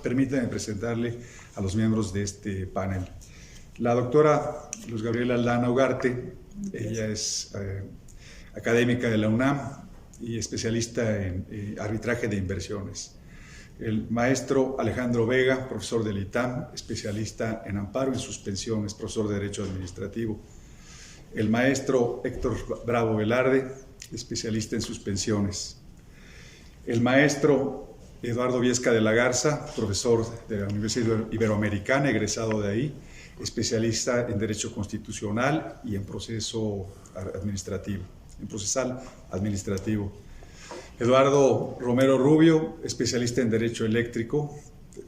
Permítanme presentarle a los miembros de este panel. La doctora Luz Gabriela Aldana Ugarte, ella es académica de la UNAM y especialista en arbitraje de inversiones. El maestro Alejandro Vega, profesor del ITAM, especialista en amparo en suspensiones, profesor de Derecho Administrativo. El maestro Héctor Bravo Velarde, especialista en suspensiones. El maestro Eduardo Viesca de la Garza, profesor de la Universidad Iberoamericana, egresado de ahí, especialista en Derecho Constitucional y en Proceso Administrativo, en Procesal Administrativo. Eduardo Romero Rubio, especialista en Derecho Eléctrico,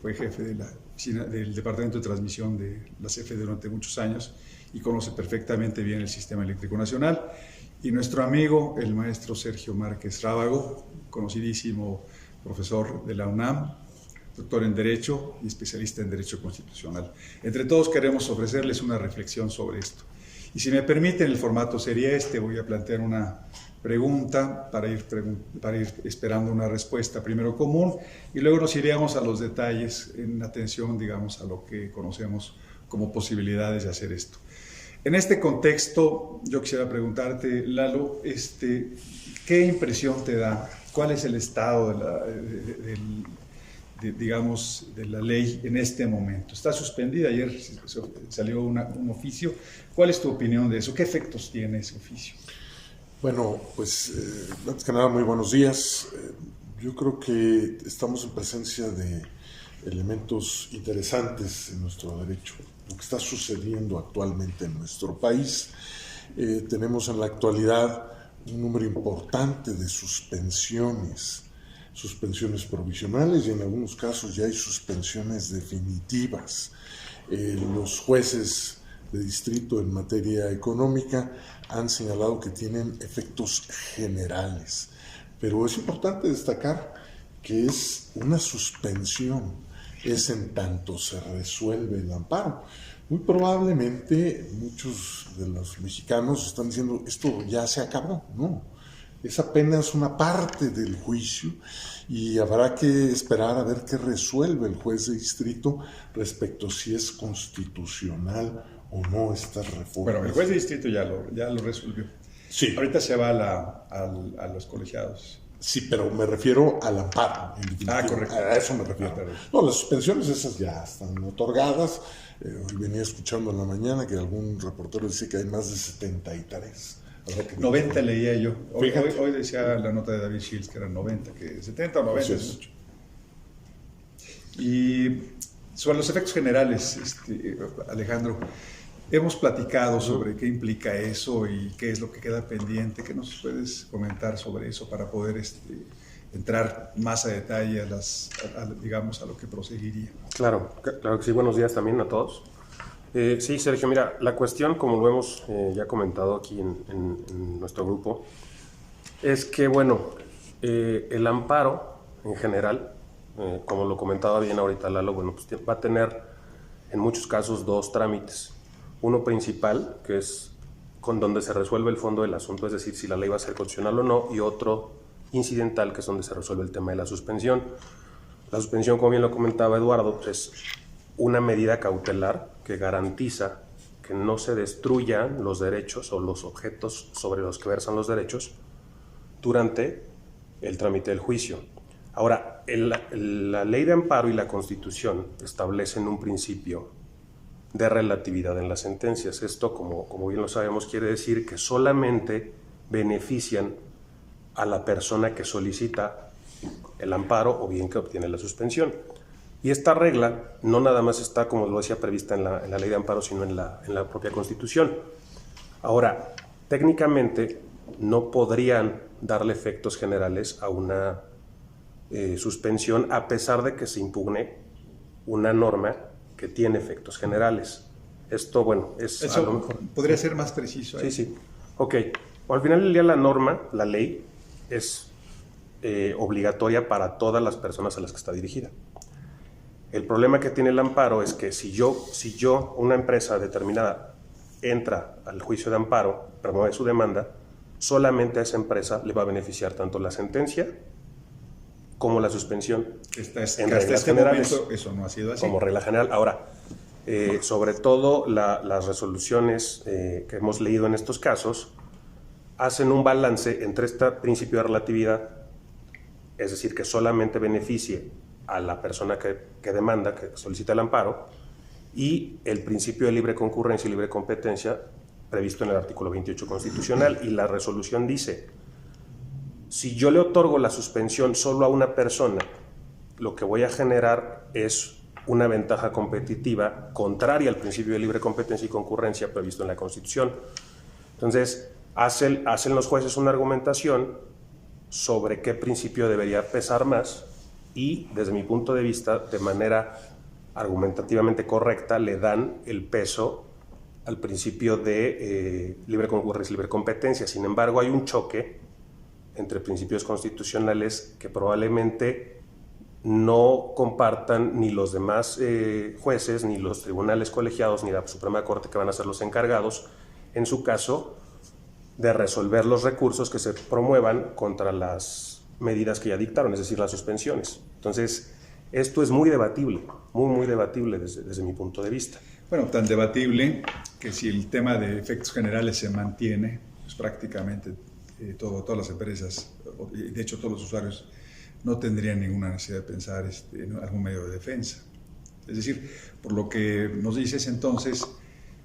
fue jefe de la oficina del Departamento de Transmisión de la CFE durante muchos años y conoce perfectamente bien el Sistema Eléctrico Nacional. Y nuestro amigo, el maestro Sergio Márquez Rábago, conocidísimo profesor de la UNAM, doctor en Derecho y especialista en Derecho Constitucional. Entre todos queremos ofrecerles una reflexión sobre esto. Y si me permiten, el formato sería este. Voy a plantear una pregunta para ir esperando una respuesta primero común y luego nos iríamos a los detalles en atención, digamos, a lo que conocemos como posibilidades de hacer esto. En este contexto, yo quisiera preguntarte, Lalo, ¿qué impresión te da? ¿Cuál es el estado de la ley en este momento? Está suspendida, ayer salió un oficio. ¿Cuál es tu opinión de eso? ¿Qué efectos tiene ese oficio? Bueno, pues antes que nada, muy buenos días. Yo creo que estamos en presencia de elementos interesantes en nuestro derecho. Lo que está sucediendo actualmente en nuestro país. Tenemos en la actualidad un número importante de suspensiones provisionales y en algunos casos ya hay suspensiones definitivas. Los jueces de distrito en materia económica han señalado que tienen efectos generales, pero es importante destacar que es una suspensión, es en tanto se resuelve el amparo. Muy probablemente muchos de los mexicanos están diciendo esto ya se acabó. No, es apenas una parte del juicio y habrá que esperar a ver qué resuelve el juez de distrito respecto si es constitucional o no esta reforma. Bueno, el juez de distrito ya lo resolvió. Sí. Ahorita se va a los colegiados. Sí, pero me refiero al amparo. Correcto. A eso me refiero. No, las suspensiones esas ya están otorgadas. Hoy venía escuchando en la mañana que algún reportero decía que hay más de 73. 90 leía yo. Hoy decía la nota de David Shields que eran 90, que 70 o 90 es mucho. Y sobre los efectos generales, Alejandro, hemos platicado sobre qué implica eso y qué es lo que queda pendiente. ¿Qué nos puedes comentar sobre eso para poder entrar más a detalle a lo que proseguiría? Claro que sí. Buenos días también a todos. Sí, Sergio, mira, la cuestión, como lo hemos ya comentado aquí en nuestro grupo, es que, bueno, el amparo en general, como lo comentaba bien ahorita Lalo, bueno, pues va a tener en muchos casos dos trámites. Uno principal, que es con donde se resuelve el fondo del asunto, es decir, si la ley va a ser constitucional o no, y otro incidental, que es donde se resuelve el tema de la suspensión. La suspensión, como bien lo comentaba Eduardo, pues es una medida cautelar que garantiza que no se destruyan los derechos o los objetos sobre los que versan los derechos durante el trámite del juicio. Ahora, la ley de amparo y la Constitución establecen un principio de relatividad en las sentencias. Esto, como bien lo sabemos, quiere decir que solamente benefician a la persona que solicita el amparo o bien que obtiene la suspensión. Y esta regla no nada más está, como lo decía, prevista en la ley de amparo, sino en la propia Constitución. Ahora, técnicamente no podrían darle efectos generales a una suspensión a pesar de que se impugne una norma que tiene efectos generales. Esto, bueno, es eso a lo mejor. ¿Podría ser más preciso ahí? Sí. Ok. Al final del día la norma, la ley, es obligatoria para todas las personas a las que está dirigida. El problema que tiene el amparo es que si yo, una empresa determinada, entra al juicio de amparo, promueve su demanda, solamente a esa empresa le va a beneficiar tanto la sentencia como la suspensión. Hasta En reglas este generales, momento eso no ha sido así. como regla general. Ahora, sobre todo las resoluciones que hemos leído en estos casos hacen un balance entre este principio de relatividad, es decir, que solamente beneficie a la persona que demanda, que solicita el amparo, y el principio de libre concurrencia y libre competencia previsto en el artículo 28 constitucional. Y la resolución dice, si yo le otorgo la suspensión solo a una persona, lo que voy a generar es una ventaja competitiva contraria al principio de libre competencia y concurrencia previsto en la Constitución. Entonces, hacen los jueces una argumentación sobre qué principio debería pesar más y, desde mi punto de vista, de manera argumentativamente correcta, le dan el peso al principio de libre concurrencia y libre competencia. Sin embargo, hay un choque entre principios constitucionales que probablemente no compartan ni los demás jueces, ni los tribunales colegiados, ni la Suprema Corte, que van a ser los encargados, en su caso, de resolver los recursos que se promuevan contra las medidas que ya dictaron, es decir, las suspensiones. Entonces, esto es muy debatible, muy debatible desde mi punto de vista. Bueno, tan debatible que si el tema de efectos generales se mantiene, pues prácticamente todas las empresas, de hecho todos los usuarios, no tendrían ninguna necesidad de pensar en algún medio de defensa. Es decir, por lo que nos dices entonces,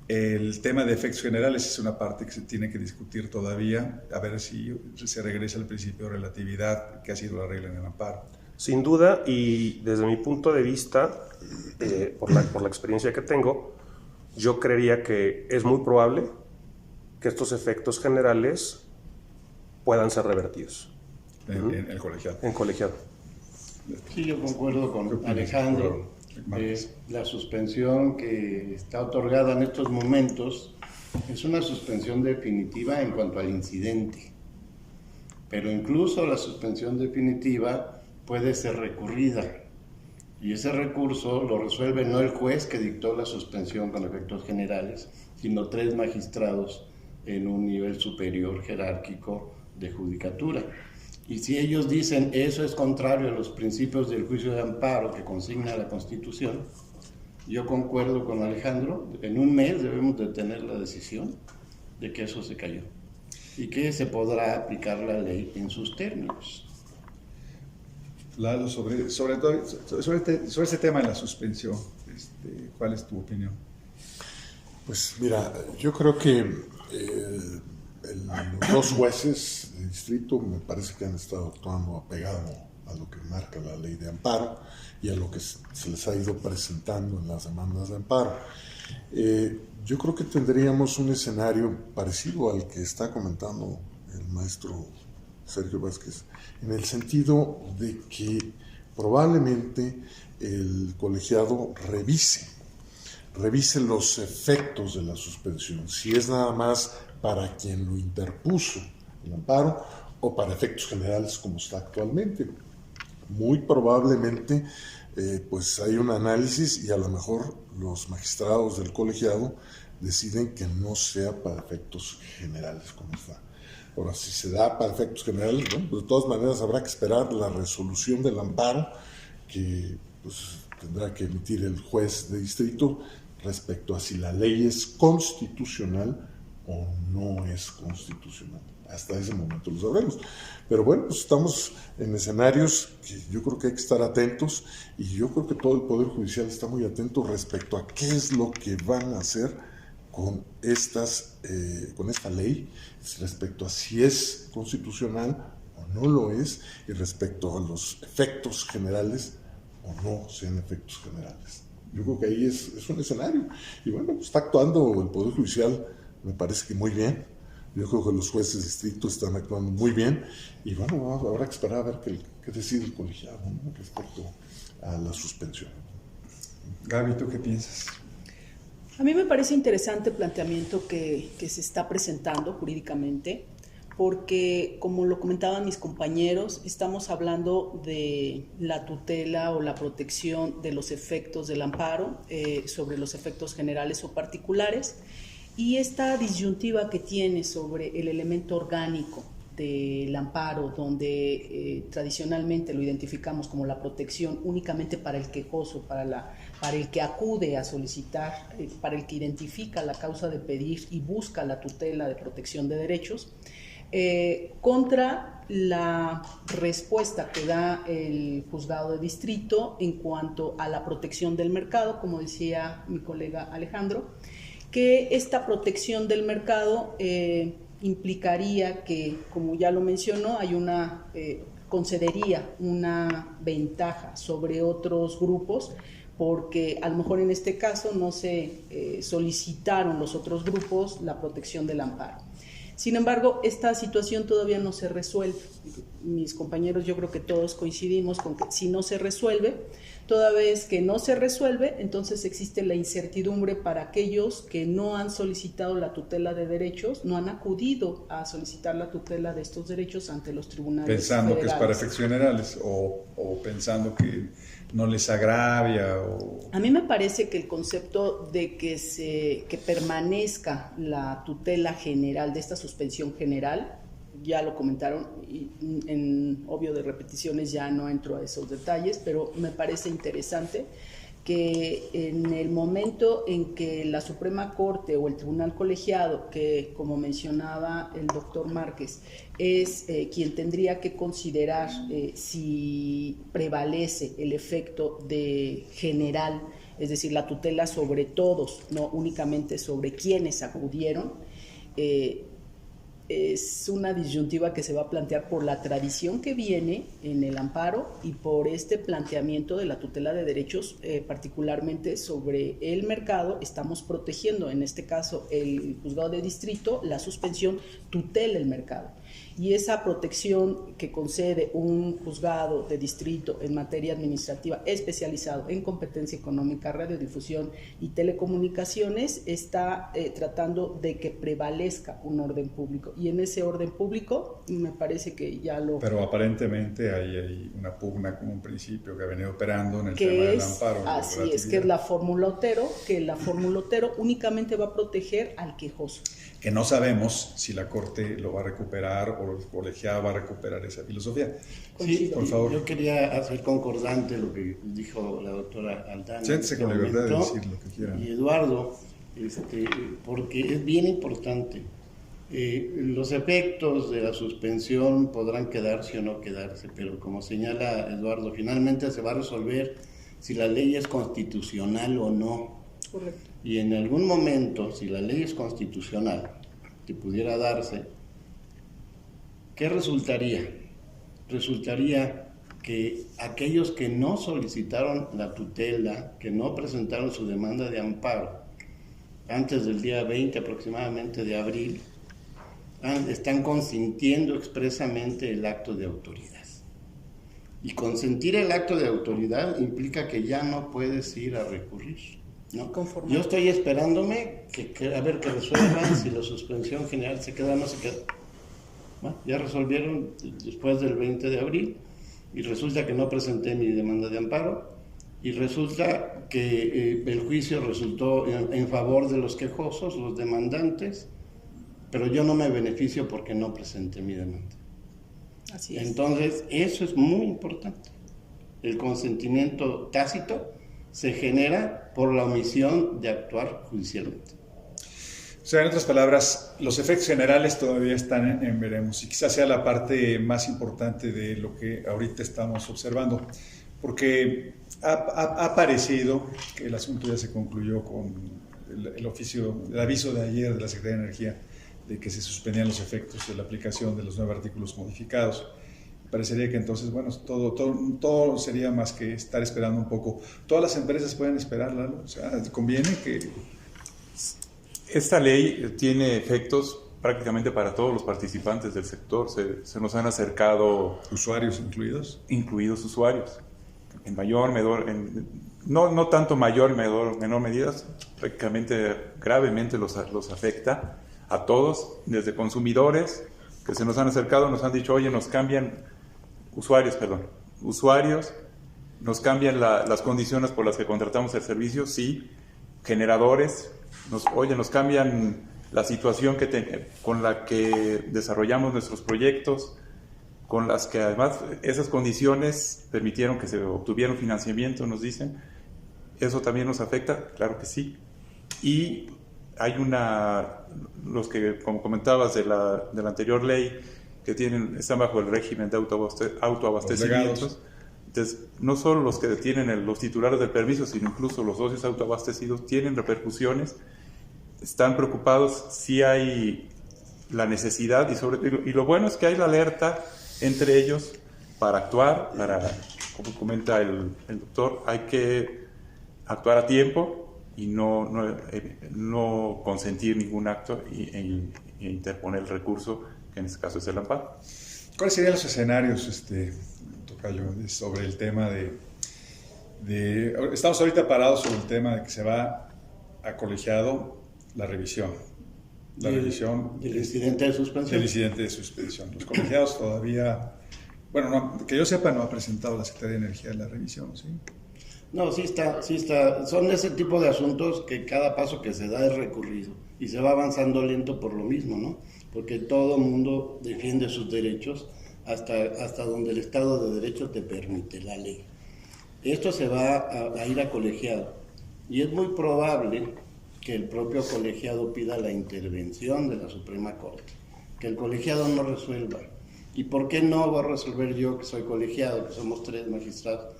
el tema de efectos generales es una parte que se tiene que discutir todavía, a ver si se regresa al principio de relatividad, que ha sido la regla en el amparo. Sin duda, y desde mi punto de vista, por la experiencia que tengo, yo creería que es muy probable que estos efectos generales puedan ser revertidos. En el colegiado. En colegiado. Sí, yo concuerdo con Alejandro. La suspensión que está otorgada en estos momentos es una suspensión definitiva en cuanto al incidente, pero incluso la suspensión definitiva puede ser recurrida, y ese recurso lo resuelve no el juez que dictó la suspensión con efectos generales, sino 3 magistrados en un nivel superior jerárquico de judicatura. Y si ellos dicen eso es contrario a los principios del juicio de amparo que consigna la Constitución, yo concuerdo con Alejandro, en un mes debemos de tener la decisión de que eso se cayó y que se podrá aplicar la ley en sus términos. Lalo, sobre este tema de la suspensión, ¿cuál es tu opinión? Pues mira, yo creo que los 2 jueces de distrito me parece que han estado actuando apegado a lo que marca la ley de amparo y a lo que se les ha ido presentando en las demandas de amparo. Yo creo que tendríamos un escenario parecido al que está comentando el maestro Sergio Vázquez, en el sentido de que probablemente el colegiado revise los efectos de la suspensión, si es nada más para quien lo interpuso el amparo o para efectos generales como está actualmente. Muy probablemente pues hay un análisis y a lo mejor los magistrados del colegiado deciden que no sea para efectos generales como está. Ahora, si se da para efectos generales, bueno, pues de todas maneras habrá que esperar la resolución del amparo que pues, tendrá que emitir el juez de distrito respecto a si la ley es constitucional o no es constitucional. Hasta ese momento lo sabremos. Pero bueno, pues estamos en escenarios que yo creo que hay que estar atentos y yo creo que todo el Poder Judicial está muy atento respecto a qué es lo que van a hacer con esta ley, respecto a si es constitucional o no lo es, y respecto a los efectos generales o no sean efectos generales. Yo creo que ahí es un escenario. Y bueno, pues está actuando el Poder Judicial, me parece que muy bien. Yo creo que los jueces de distrito están actuando muy bien. Y bueno, habrá que esperar a ver qué decide el colegiado, ¿no?, respecto a la suspensión. Gaby, ¿tú qué piensas? A mí me parece interesante el planteamiento que se está presentando jurídicamente, porque, como lo comentaban mis compañeros, estamos hablando de la tutela o la protección de los efectos del amparo sobre los efectos generales o particulares, y esta disyuntiva que tiene sobre el elemento orgánico del amparo, donde tradicionalmente lo identificamos como la protección únicamente para el quejoso, para el que acude a solicitar, para el que identifica la causa de pedir y busca la tutela de protección de derechos, contra la respuesta que da el juzgado de distrito en cuanto a la protección del mercado, como decía mi colega Alejandro, que esta protección del mercado implicaría que, como ya lo mencionó, hay concedería una ventaja sobre otros grupos, porque a lo mejor en este caso no se solicitaron los otros grupos la protección del amparo. Sin embargo, esta situación todavía no se resuelve. Mis compañeros, yo creo que todos coincidimos con que si no se resuelve, toda vez que no se resuelve, entonces existe la incertidumbre para aquellos que no han solicitado la tutela de derechos, no han acudido a solicitar la tutela de estos derechos ante los tribunales pensando federales. Que es para efectos generales o pensando que no les agravia. A mí me parece que el concepto de que permanezca la tutela general, de esta suspensión general, ya lo comentaron, y en obvio de repeticiones ya no entro a esos detalles, pero me parece interesante que en el momento en que la Suprema Corte o el Tribunal Colegiado, que como mencionaba el doctor Márquez, es quien tendría que considerar si prevalece el efecto de general, es decir, la tutela sobre todos, no únicamente sobre quienes acudieron, es una disyuntiva que se va a plantear por la tradición que viene en el amparo y por este planteamiento de la tutela de derechos, particularmente sobre el mercado. Estamos protegiendo, en este caso el juzgado de distrito, la suspensión tutela el mercado. Y esa protección que concede un juzgado de distrito en materia administrativa especializado en competencia económica, radiodifusión y telecomunicaciones está tratando de que prevalezca un orden público. Y en ese orden público me parece que ya lo... Pero aparentemente hay una pugna con un principio que ha venido operando en el tema del amparo. Así es, que es la fórmula Otero, que la fórmula Otero únicamente va a proteger al quejoso. Que no sabemos si la Corte lo va a recuperar o el colegiado va a recuperar esa filosofía. Sí, por favor. Yo quería hacer concordante lo que dijo la doctora Aldana. Siéntese con libertad de decir lo que quieran. Y Eduardo, porque es bien importante. Los efectos de la suspensión podrán quedarse o no quedarse, pero como señala Eduardo, finalmente se va a resolver si la ley es constitucional o no. Correcto. Y en algún momento, si la ley es constitucional, que pudiera darse, ¿qué resultaría? Resultaría que aquellos que no solicitaron la tutela, que no presentaron su demanda de amparo antes del día 20 aproximadamente de abril, están consintiendo expresamente el acto de autoridad. Y consentir el acto de autoridad implica que ya no puedes ir a recurrir, ¿no? Yo estoy esperándome a ver que resuelvan si la suspensión general se queda o no se queda. Bueno, ya resolvieron después del 20 de abril y resulta que no presenté mi demanda de amparo y resulta que el juicio resultó en favor de los quejosos, los demandantes, pero yo no me beneficio porque no presenté mi demanda. Así es. Entonces, eso es muy importante. El consentimiento tácito se genera por la omisión de actuar judicialmente. O sea, en otras palabras, los efectos generales todavía están en veremos y quizás sea la parte más importante de lo que ahorita estamos observando, porque ha parecido que el asunto ya se concluyó con el aviso de ayer de la Secretaría de Energía de que se suspendían los efectos de la aplicación de los 9 artículos modificados. Parecería que entonces, bueno, todo sería más que estar esperando un poco. Todas las empresas pueden esperar, Lalo. O sea, conviene que... Esta ley tiene efectos prácticamente para todos los participantes del sector. Se nos han acercado... ¿Usuarios incluidos? Incluidos usuarios. En mayor, menor... No tanto mayor, menor medidas, prácticamente gravemente los afecta a todos, desde consumidores que se nos han acercado, nos han dicho, oye, nos cambian, usuarios, nos cambian las condiciones por las que contratamos el servicio, sí, generadores, nos cambian la situación con la que desarrollamos nuestros proyectos, con las que además esas condiciones permitieron que se obtuviera un financiamiento, nos dicen. ¿Eso también nos afecta? Claro que sí. Y hay los que, como comentabas, de la anterior ley, que están bajo el régimen de autoabastecimientos. Entonces, no solo los que tienen los titulares del permiso, sino incluso los socios autoabastecidos tienen repercusiones, están preocupados si hay la necesidad y lo bueno es que hay la alerta entre ellos para actuar, como comenta el doctor, hay que actuar a tiempo y no consentir ningún acto e interponer el recurso, que en este caso es el amparo. ¿Cuáles serían los escenarios, tocayo, sobre el tema estamos ahorita parados sobre el tema de que se va a colegiado la revisión? Del incidente de suspensión. Del incidente de suspensión. Los colegiados todavía, que yo sepa, no ha presentado la Secretaría de Energía la revisión, ¿sí? No, sí está. Son ese tipo de asuntos que cada paso que se da es recurrido y se va avanzando lento por lo mismo, ¿no? Porque todo mundo defiende sus derechos hasta donde el Estado de Derecho te permite, la ley. Esto se va a ir a colegiado y es muy probable que el propio colegiado pida la intervención de la Suprema Corte, que el colegiado no resuelva. ¿Y por qué no voy a resolver yo, que soy colegiado, que somos 3 magistrados?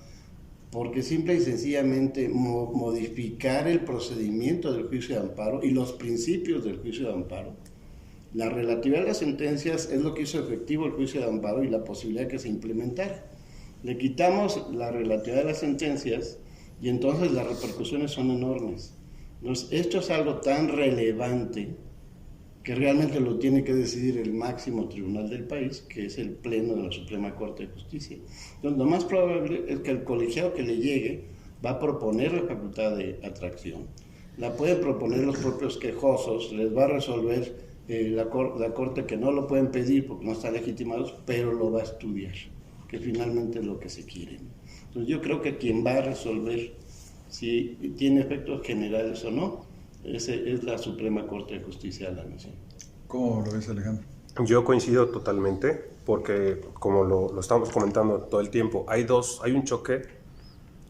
Porque simple y sencillamente modificar el procedimiento del juicio de amparo y los principios del juicio de amparo. La relatividad de las sentencias es lo que hizo efectivo el juicio de amparo y la posibilidad de que se implementara. Le quitamos la relatividad de las sentencias y entonces las repercusiones son enormes. Entonces, esto es algo tan relevante que realmente lo tiene que decidir el máximo tribunal del país, que es el Pleno de la Suprema Corte de Justicia. Entonces, lo más probable es que el colegiado que le llegue va a proponer la facultad de atracción, la pueden proponer los propios quejosos, les va a resolver la Corte que no lo pueden pedir porque no están legitimados, pero lo va a estudiar, que finalmente es lo que se quiere. Entonces, yo creo que quien va a resolver si tiene efectos generales o no, es la Suprema Corte de Justicia de la Nación. ¿Cómo lo ves, Alejandro? Yo coincido totalmente, porque como lo estamos comentando todo el tiempo, hay un choque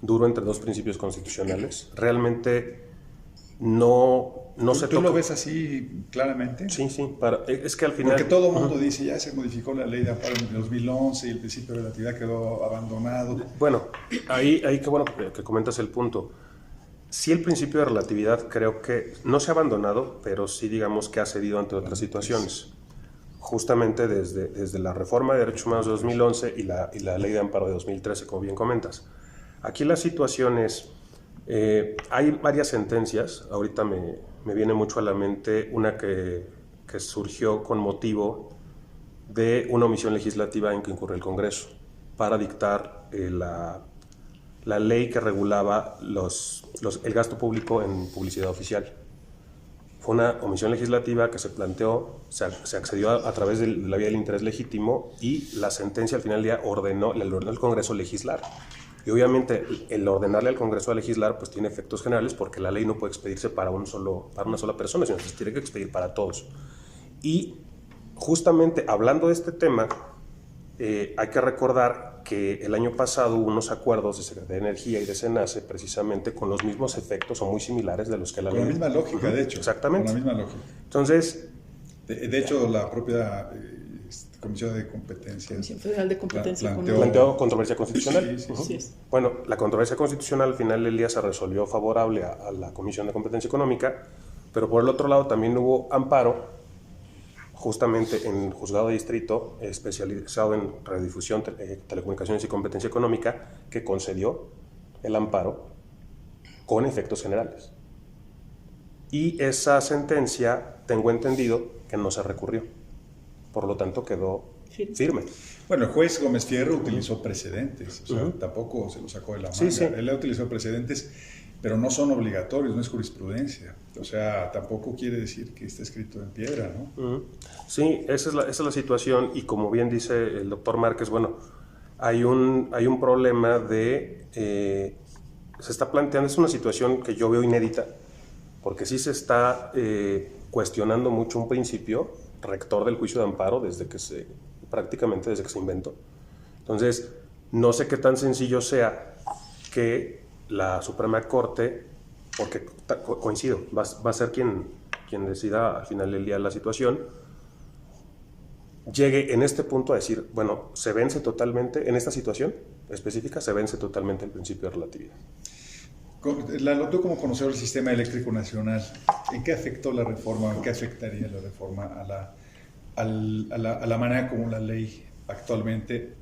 duro entre 2 principios constitucionales. Realmente no se toca. ¿Tú lo ves así claramente? Sí, es que al final... Porque todo el mundo dice, ya se modificó la ley de amparo en 2011 y el principio de relatividad quedó abandonado. Bueno, ahí qué bueno que comentas el punto. Sí, el principio de relatividad creo que no se ha abandonado, pero sí digamos que ha cedido ante otras situaciones. Justamente desde la reforma de derechos humanos de 2011 y la ley de amparo de 2013, como bien comentas. Aquí la situación es, hay varias sentencias, ahorita me viene mucho a la mente una que surgió con motivo de una omisión legislativa en que incurre el Congreso para dictar la ley que regulaba el gasto público en publicidad oficial. Fue una omisión legislativa que se planteó, se accedió a través de la vía del interés legítimo y la sentencia al final del día le ordenó al Congreso legislar. Y obviamente el ordenarle al Congreso a legislar pues tiene efectos generales porque la ley no puede expedirse para una sola persona, sino que se tiene que expedir para todos. Y justamente hablando de este tema, hay que recordar que el año pasado hubo unos acuerdos de Secretaría de Energía y de SENACE precisamente con los mismos efectos o muy similares de los que la ley... Con la misma lógica, de hecho. Exactamente. Con la misma lógica. Entonces... De hecho, la propia Comisión de Competencia... Comisión Federal de Competencia planteó controversia constitucional. Sí. Así es. Bueno, la controversia constitucional al final del día se resolvió favorable a la Comisión de Competencia Económica, pero por el otro lado también hubo amparo justamente en juzgado de distrito especializado en radiodifusión, telecomunicaciones y competencia económica, que concedió el amparo con efectos generales. Y esa sentencia, tengo entendido, que no se recurrió. Por lo tanto, quedó firme. Bueno, el juez Gómez Fierro utilizó precedentes, o sea, tampoco se lo sacó de la manga. Sí. Él utilizó precedentes, pero no son obligatorios, no es jurisprudencia. O sea, tampoco quiere decir que esté escrito en piedra, ¿no? Sí, esa es la situación, y como bien dice el doctor Márquez, bueno, hay un problema se está planteando, es una situación que yo veo inédita, porque sí se está cuestionando mucho un principio rector del juicio de amparo prácticamente desde que se inventó. Entonces, no sé qué tan sencillo sea que la Suprema Corte, porque coincido, va a ser quien decida al final del día la situación, llegue en este punto a decir, bueno, se vence totalmente, en esta situación específica, se vence totalmente el principio de relatividad. Tú como conocedor del sistema eléctrico nacional, ¿en qué afectó la reforma, en qué afectaría la reforma a la manera como la ley actualmente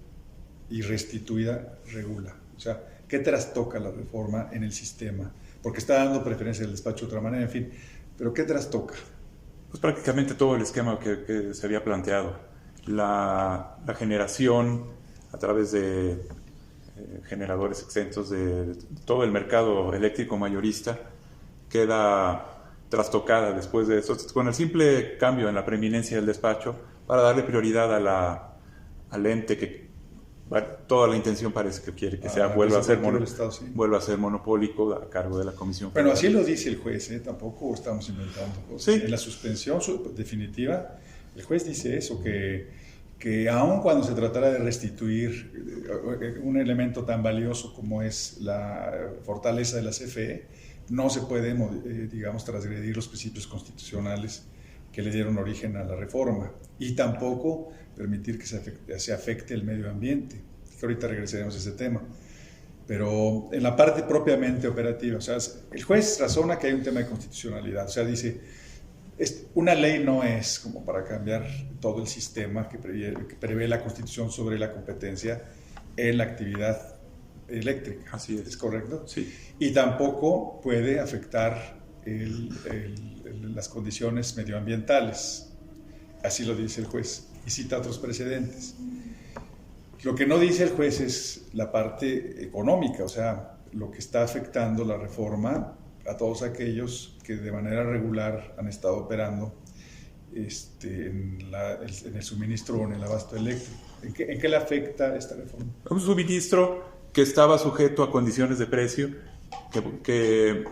y restituida regula? O sea, ¿qué trastoca la reforma en el sistema? Porque está dando preferencia al despacho de otra manera, en fin, pero ¿qué trastoca? Pues prácticamente todo el esquema que se había planteado. La generación a través de generadores exentos de todo el mercado eléctrico mayorista queda trastocada después de eso, con el simple cambio en la preeminencia del despacho para darle prioridad al ente que toda la intención parece que quiere que vuelva a ser monopólico a cargo de la Comisión Bueno, Federal. así lo dice el juez, tampoco estamos inventando cosas. Sí. En la suspensión definitiva, el juez dice eso, que aun cuando se tratara de restituir un elemento tan valioso como es la fortaleza de la CFE, no se puede, digamos, transgredir los principios constitucionales que le dieron origen a la reforma, y tampoco permitir que se afecte el medio ambiente, que ahorita regresaremos a ese tema. Pero en la parte propiamente operativa, o sea, el juez razona que hay un tema de constitucionalidad, o sea, dice, una ley no es como para cambiar todo el sistema que prevé la Constitución sobre la competencia en la actividad eléctrica. Así es. ¿Es correcto? Sí. Y tampoco puede afectar las condiciones medioambientales. Así lo dice el juez y cita otros precedentes. Lo que no dice el juez es la parte económica, o sea, lo que está afectando la reforma a todos aquellos que de manera regular han estado operando en el suministro o en el abasto eléctrico. ¿En qué le afecta esta reforma? Un suministro que estaba sujeto a condiciones de precio que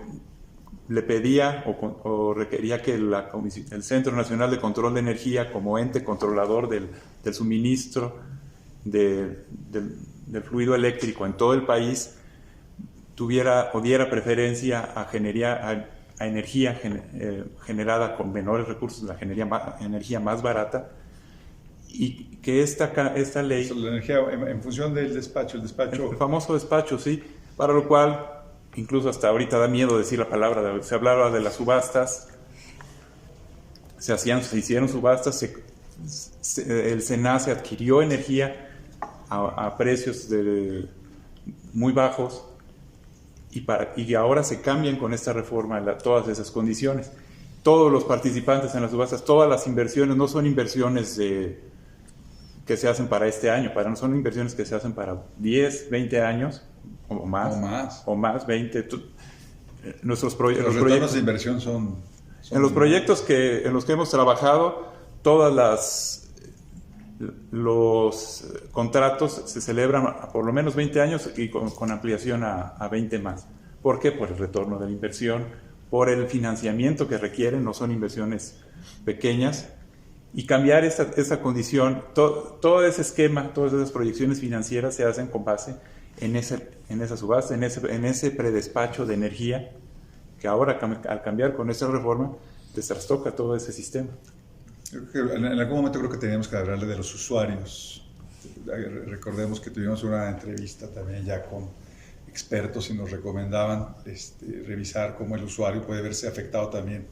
le pedía o requería que el Centro Nacional de Control de Energía, como ente controlador del suministro del fluido eléctrico en todo el país, tuviera o diera preferencia a energía generada con menores recursos, la energía más barata, y que esta ley... La energía en función del despacho, el famoso despacho, sí, para lo cual incluso hasta ahorita da miedo decir la palabra, se hablaba de las subastas, se hicieron subastas, el SENACE adquirió energía a precios muy bajos, y ahora se cambian con esta reforma todas esas condiciones. Todos los participantes en las subastas, todas las inversiones, no son inversiones que se hacen para este año, son inversiones que se hacen para 10, 20 años o más 20. Nuestros los retornos de inversión son en los proyectos en los que hemos trabajado, los contratos se celebran a por lo menos 20 años y con ampliación a 20 más. ¿Por qué? Por el retorno de la inversión, por el financiamiento que requieren, no son inversiones pequeñas, y cambiar esa condición, todo ese esquema, todas esas proyecciones financieras se hacen con base en esa subasta, en ese predespacho de energía, que ahora al cambiar con esta reforma trastoca todo ese sistema. En algún momento creo que teníamos que hablarle de los usuarios. Recordemos que tuvimos una entrevista también ya con expertos y nos recomendaban revisar cómo el usuario puede verse afectado también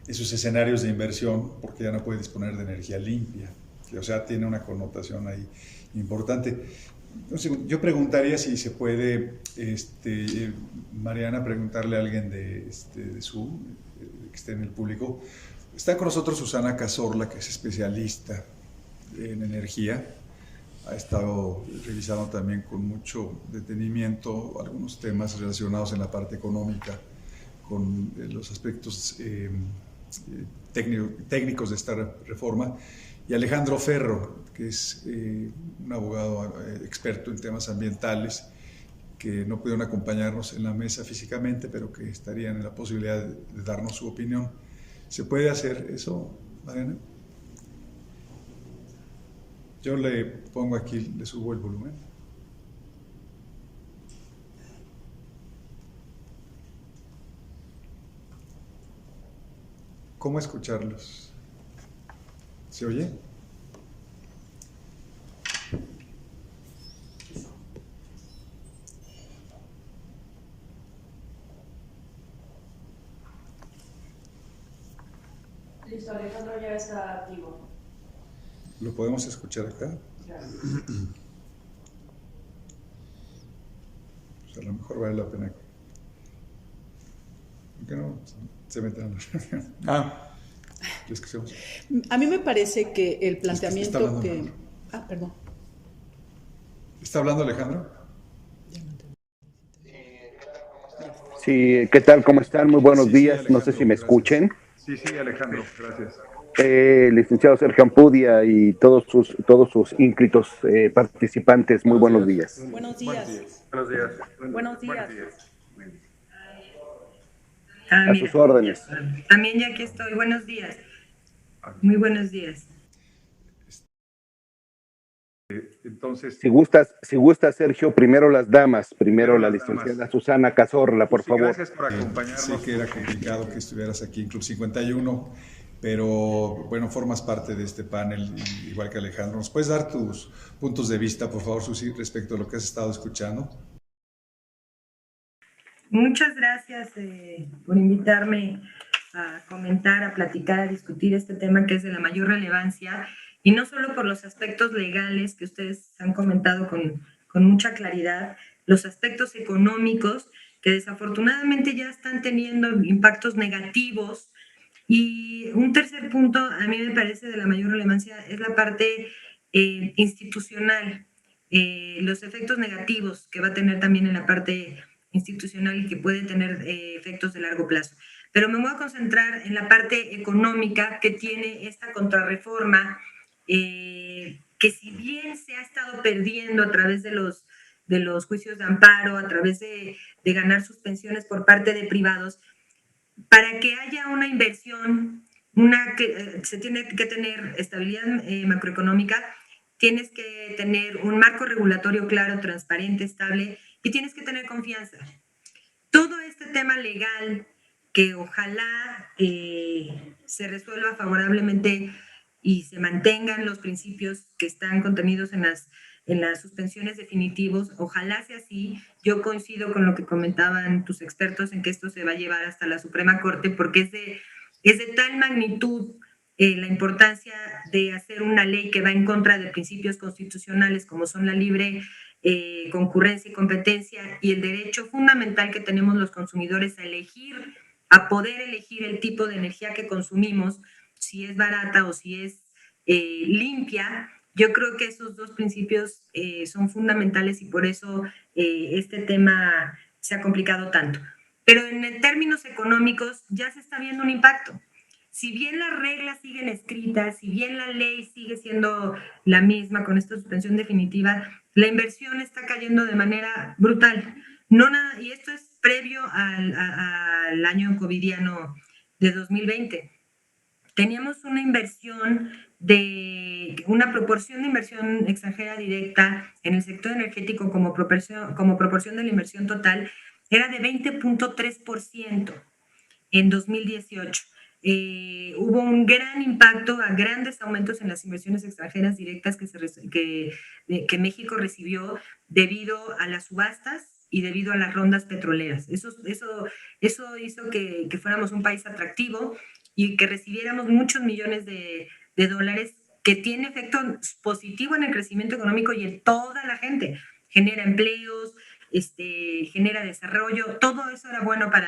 en sus escenarios de inversión, porque ya no puede disponer de energía limpia, que, o sea, tiene una connotación ahí importante. Entonces, yo preguntaría si se puede, Mariana, preguntarle a alguien de Zoom, que esté en el público. Está con nosotros Susana Cazorla, que es especialista en energía. Ha estado revisando también con mucho detenimiento algunos temas relacionados en la parte económica con los aspectos técnicos de esta reforma. Y Alejandro Ferro, que es un abogado experto en temas ambientales, que no pudieron acompañarnos en la mesa físicamente, pero que estarían en la posibilidad de darnos su opinión. ¿Se puede hacer eso, Mariana? Yo le pongo aquí, le subo el volumen. ¿Cómo escucharlos? ¿Se oye? Listo, Alejandro ya está activo. ¿Lo podemos escuchar acá? Claro. Pues a lo mejor vale la pena. ¿Por qué no se metan? ¿Les escuchamos? A mí me parece que el planteamiento hablando que... Alejandro. Perdón. ¿Está hablando Alejandro? Sí, ¿qué tal? ¿Cómo están? Muy buenos Sí, días. Alejandro, No sé si me gracias. escuchen. Sí, Alejandro, gracias. Licenciado Sergio Ampudia y todos sus ínclitos participantes, muy buenos días. Buenos días. Buenos días. Buenos días. A sus órdenes. También ya aquí estoy. Buenos días. Muy buenos días. Entonces, Si gusta, Sergio, primero las damas, primero la las damas. licenciada Susana Cazorla, por sí, favor. gracias por acompañarnos. Sé que era complicado que estuvieras aquí en Club 51, pero bueno, formas parte de este panel, igual que Alejandro. ¿Nos puedes dar tus puntos de vista, por favor, Susi, respecto a lo que has estado escuchando? Muchas gracias por invitarme a comentar, a platicar, a discutir este tema que es de la mayor relevancia, y no solo por los aspectos legales que ustedes han comentado con mucha claridad, los aspectos económicos que desafortunadamente ya están teniendo impactos negativos. Y un tercer punto, a mí me parece de la mayor relevancia, es la parte institucional, los efectos negativos que va a tener también en la parte institucional y que puede tener efectos de largo plazo. Pero me voy a concentrar en la parte económica que tiene esta contrarreforma, que si bien se ha estado perdiendo a través de los juicios de amparo, a través de ganar suspensiones por parte de privados, para que haya una inversión, se tiene que tener estabilidad macroeconómica, tienes que tener un marco regulatorio claro, transparente, estable, y tienes que tener confianza. Todo este tema legal que ojalá se resuelva favorablemente y se mantengan los principios que están contenidos en las suspensiones definitivos, ojalá sea así. Yo coincido con lo que comentaban tus expertos en que esto se va a llevar hasta la Suprema Corte, porque es de tal magnitud la importancia de hacer una ley que va en contra de principios constitucionales como son la libre concurrencia y competencia y el derecho fundamental que tenemos los consumidores a elegir, a poder elegir el tipo de energía que consumimos, si es barata o si es limpia. Yo creo que esos dos principios son fundamentales y por eso este tema se ha complicado tanto. Pero en términos económicos ya se está viendo un impacto. Si bien las reglas siguen escritas, si bien la ley sigue siendo la misma con esta suspensión definitiva, la inversión está cayendo de manera brutal. Y esto es previo al año covidiano de 2020. Teníamos una proporción de inversión extranjera directa en el sector energético como proporción de la inversión total, era de 20.3% en 2018. Hubo un gran impacto, a grandes aumentos en las inversiones extranjeras directas que México recibió debido a las subastas y debido a las rondas petroleras. Eso hizo que fuéramos un país atractivo y que recibiéramos muchos millones de dólares, que tiene efecto positivo en el crecimiento económico y en toda la gente. Genera empleos, genera desarrollo, todo eso era bueno para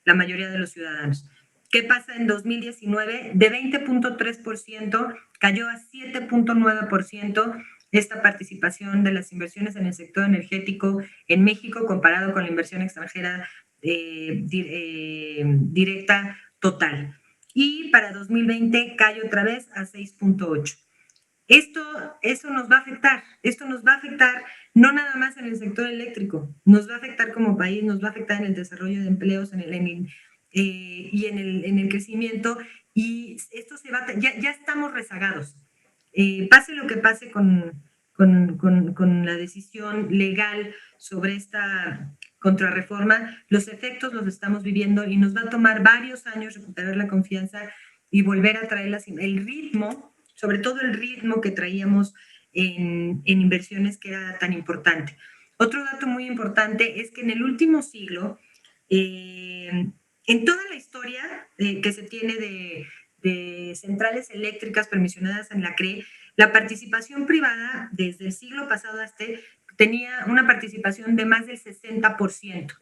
la mayoría de los ciudadanos. ¿Qué pasa en 2019? De 20.3% cayó a 7.9% esta participación de las inversiones en el sector energético en México comparado con la inversión extranjera directa total. Y para 2020 cae otra vez a 6.8%. Eso nos va a afectar. Esto nos va a afectar no nada más en el sector eléctrico, nos va a afectar como país, nos va a afectar en el desarrollo de empleos, en y en el crecimiento, y esto se va, ya estamos rezagados. Pase lo que pase con la decisión legal sobre esta contrarreforma, los efectos los estamos viviendo y nos va a tomar varios años recuperar la confianza y volver a traer el ritmo, sobre todo el ritmo que traíamos en inversiones, que era tan importante. Otro dato muy importante es que en el último siglo, en toda la historia que se tiene de centrales eléctricas permisionadas en la CRE, la participación privada desde el siglo pasado hasta tenía una participación de más del 60%.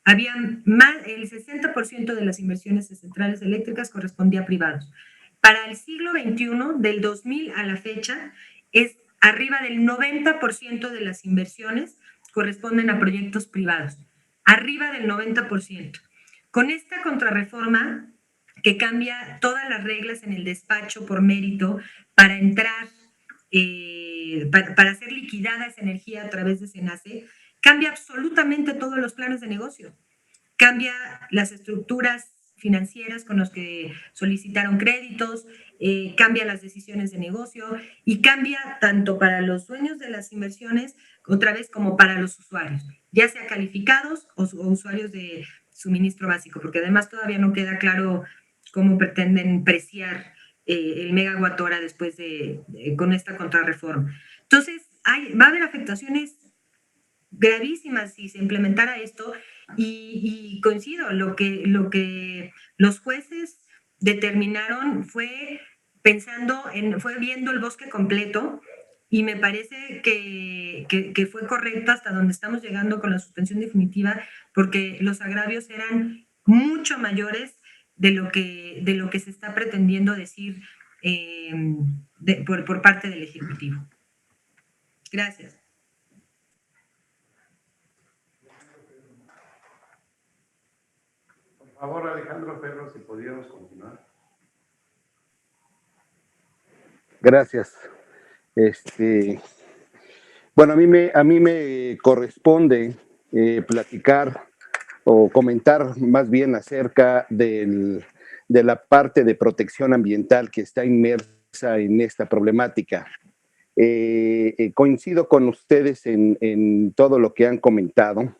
El 60% de las inversiones en centrales eléctricas correspondía a privados. Para el siglo XXI, del 2000 a la fecha, es arriba del 90% de las inversiones corresponden a proyectos privados. Arriba del 90%. Con esta contrarreforma, que cambia todas las reglas en el despacho por mérito para entrar, para hacer liquidada esa energía a través de SENACE, cambia absolutamente todos los planes de negocio. Cambia las estructuras financieras con los que solicitaron créditos, cambia las decisiones de negocio y cambia tanto para los dueños de las inversiones, otra vez, como para los usuarios, ya sea calificados o usuarios de suministro básico, porque además todavía no queda claro cómo pretenden preciar el megawatt hora después con esta contrarreforma. Entonces, va a haber afectaciones gravísimas si se implementara esto, y coincido, lo que los jueces determinaron fue viendo el bosque completo, y me parece que fue correcto hasta donde estamos llegando con la suspensión definitiva, porque los agravios eran mucho mayores de lo que se está pretendiendo decir por parte del Ejecutivo. Gracias. Por favor, Alejandro Ferro, si pudiéramos continuar. Gracias. Bueno, a mí me corresponde platicar o comentar más bien acerca de la parte de protección ambiental que está inmersa en esta problemática. Coincido con ustedes en todo lo que han comentado.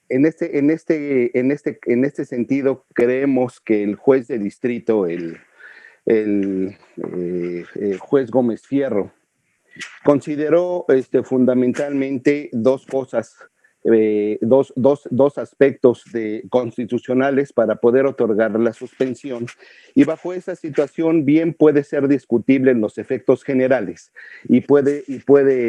En este sentido, creemos que el juez de distrito, el juez Gómez Fierro, consideró fundamentalmente dos cosas, dos aspectos constitucionales para poder otorgar la suspensión, y bajo esa situación bien puede ser discutible en los efectos generales y puede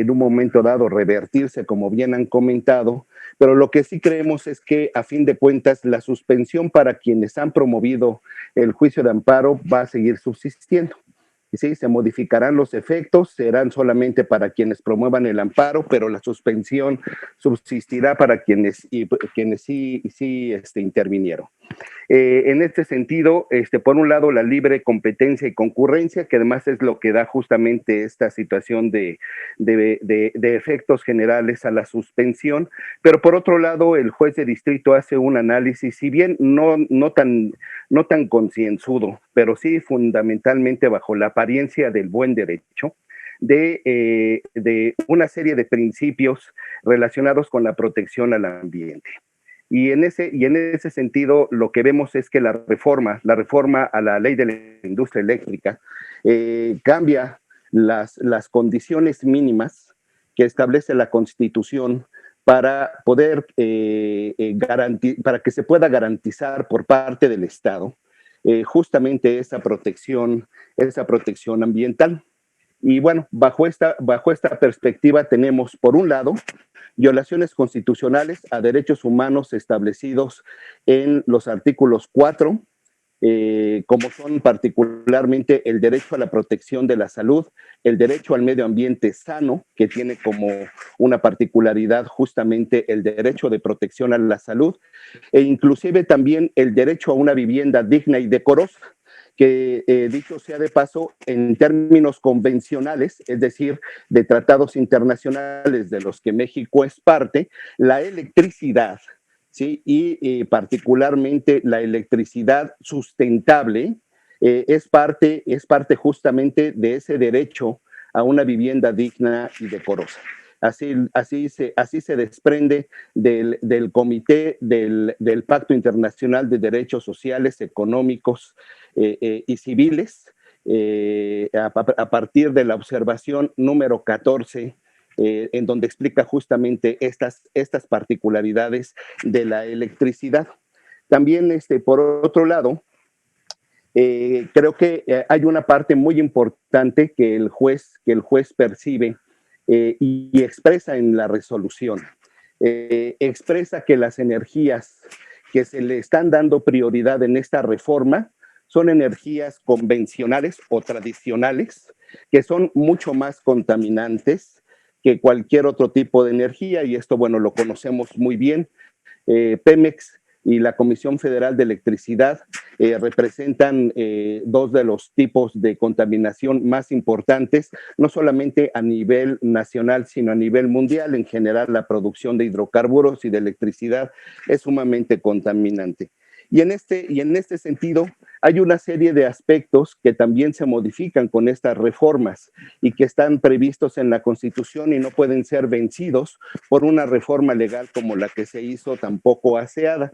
en un momento dado revertirse, como bien han comentado, pero lo que sí creemos es que a fin de cuentas la suspensión para quienes han promovido el juicio de amparo va a seguir subsistiendo. Sí, se modificarán los efectos, serán solamente para quienes promuevan el amparo, pero la suspensión subsistirá para quienes sí intervinieron. En este sentido, por un lado, la libre competencia y concurrencia, que además es lo que da justamente esta situación de efectos generales a la suspensión, pero por otro lado, el juez de distrito hace un análisis, si bien no tan concienzudo, pero sí fundamentalmente bajo la apariencia del buen derecho, de una serie de principios relacionados con la protección al ambiente. Y en ese sentido, lo que vemos es que la reforma a la ley de la industria eléctrica cambia las condiciones mínimas que establece la Constitución para poder para que se pueda garantizar por parte del Estado justamente esa protección ambiental. Y bueno, bajo esta perspectiva tenemos, por un lado, violaciones constitucionales a derechos humanos establecidos en los artículos 4, como son particularmente el derecho a la protección de la salud, el derecho al medio ambiente sano, que tiene como una particularidad justamente el derecho de protección a la salud, e inclusive también el derecho a una vivienda digna y decorosa, que dicho sea de paso, en términos convencionales, es decir, de tratados internacionales de los que México es parte, la electricidad ¿sí? Y particularmente la electricidad sustentable es parte justamente de ese derecho a una vivienda digna y decorosa. Así se desprende del Comité del Pacto Internacional de Derechos Sociales, Económicos y Civiles, a partir de la observación número 14, en donde explica justamente estas particularidades de la electricidad. También, por otro lado, creo que hay una parte muy importante que el juez percibe y expresa en la resolución. Expresa que las energías que se le están dando prioridad en esta reforma son energías convencionales o tradicionales, que son mucho más contaminantes que cualquier otro tipo de energía, y esto, bueno, lo conocemos muy bien. Pemex y la Comisión Federal de Electricidad representan dos de los tipos de contaminación más importantes, no solamente a nivel nacional, sino a nivel mundial. En general, la producción de hidrocarburos y de electricidad es sumamente contaminante. Y en este sentido, hay una serie de aspectos que también se modifican con estas reformas y que están previstos en la Constitución y no pueden ser vencidos por una reforma legal como la que se hizo tan poco aseada.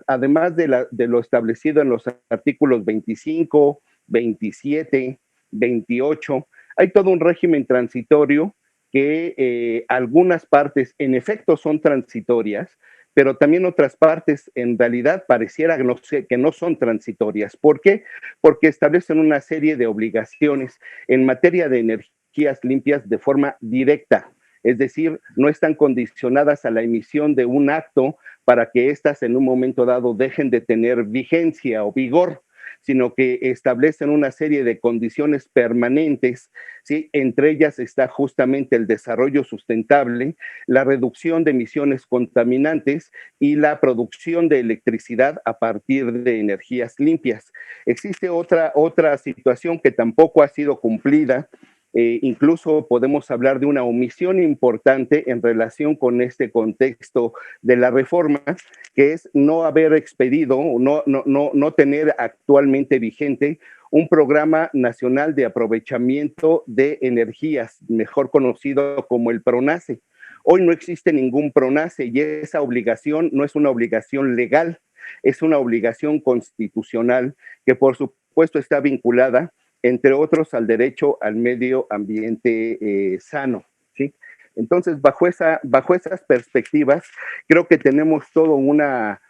Además de lo establecido en los artículos 25, 27, 28, hay todo un régimen transitorio que algunas partes en efecto son transitorias, pero también otras partes en realidad pareciera que no son transitorias. ¿Por qué? Porque establecen una serie de obligaciones en materia de energías limpias de forma directa. Es decir, no están condicionadas a la emisión de un acto para que éstas en un momento dado dejen de tener vigencia o vigor, sino que establecen una serie de condiciones permanentes, ¿sí? Entre ellas está justamente el desarrollo sustentable, la reducción de emisiones contaminantes y la producción de electricidad a partir de energías limpias. Existe otra situación que tampoco ha sido cumplida. Incluso podemos hablar de una omisión importante en relación con este contexto de la reforma, que es no haber expedido, no tener actualmente vigente un programa nacional de aprovechamiento de energías, mejor conocido como el PRONACE. Hoy no existe ningún PRONACE y esa obligación no es una obligación legal, es una obligación constitucional que por supuesto está vinculada, entre otros, al derecho al medio ambiente sano, ¿sí? Entonces, bajo esas perspectivas, creo que tenemos todo una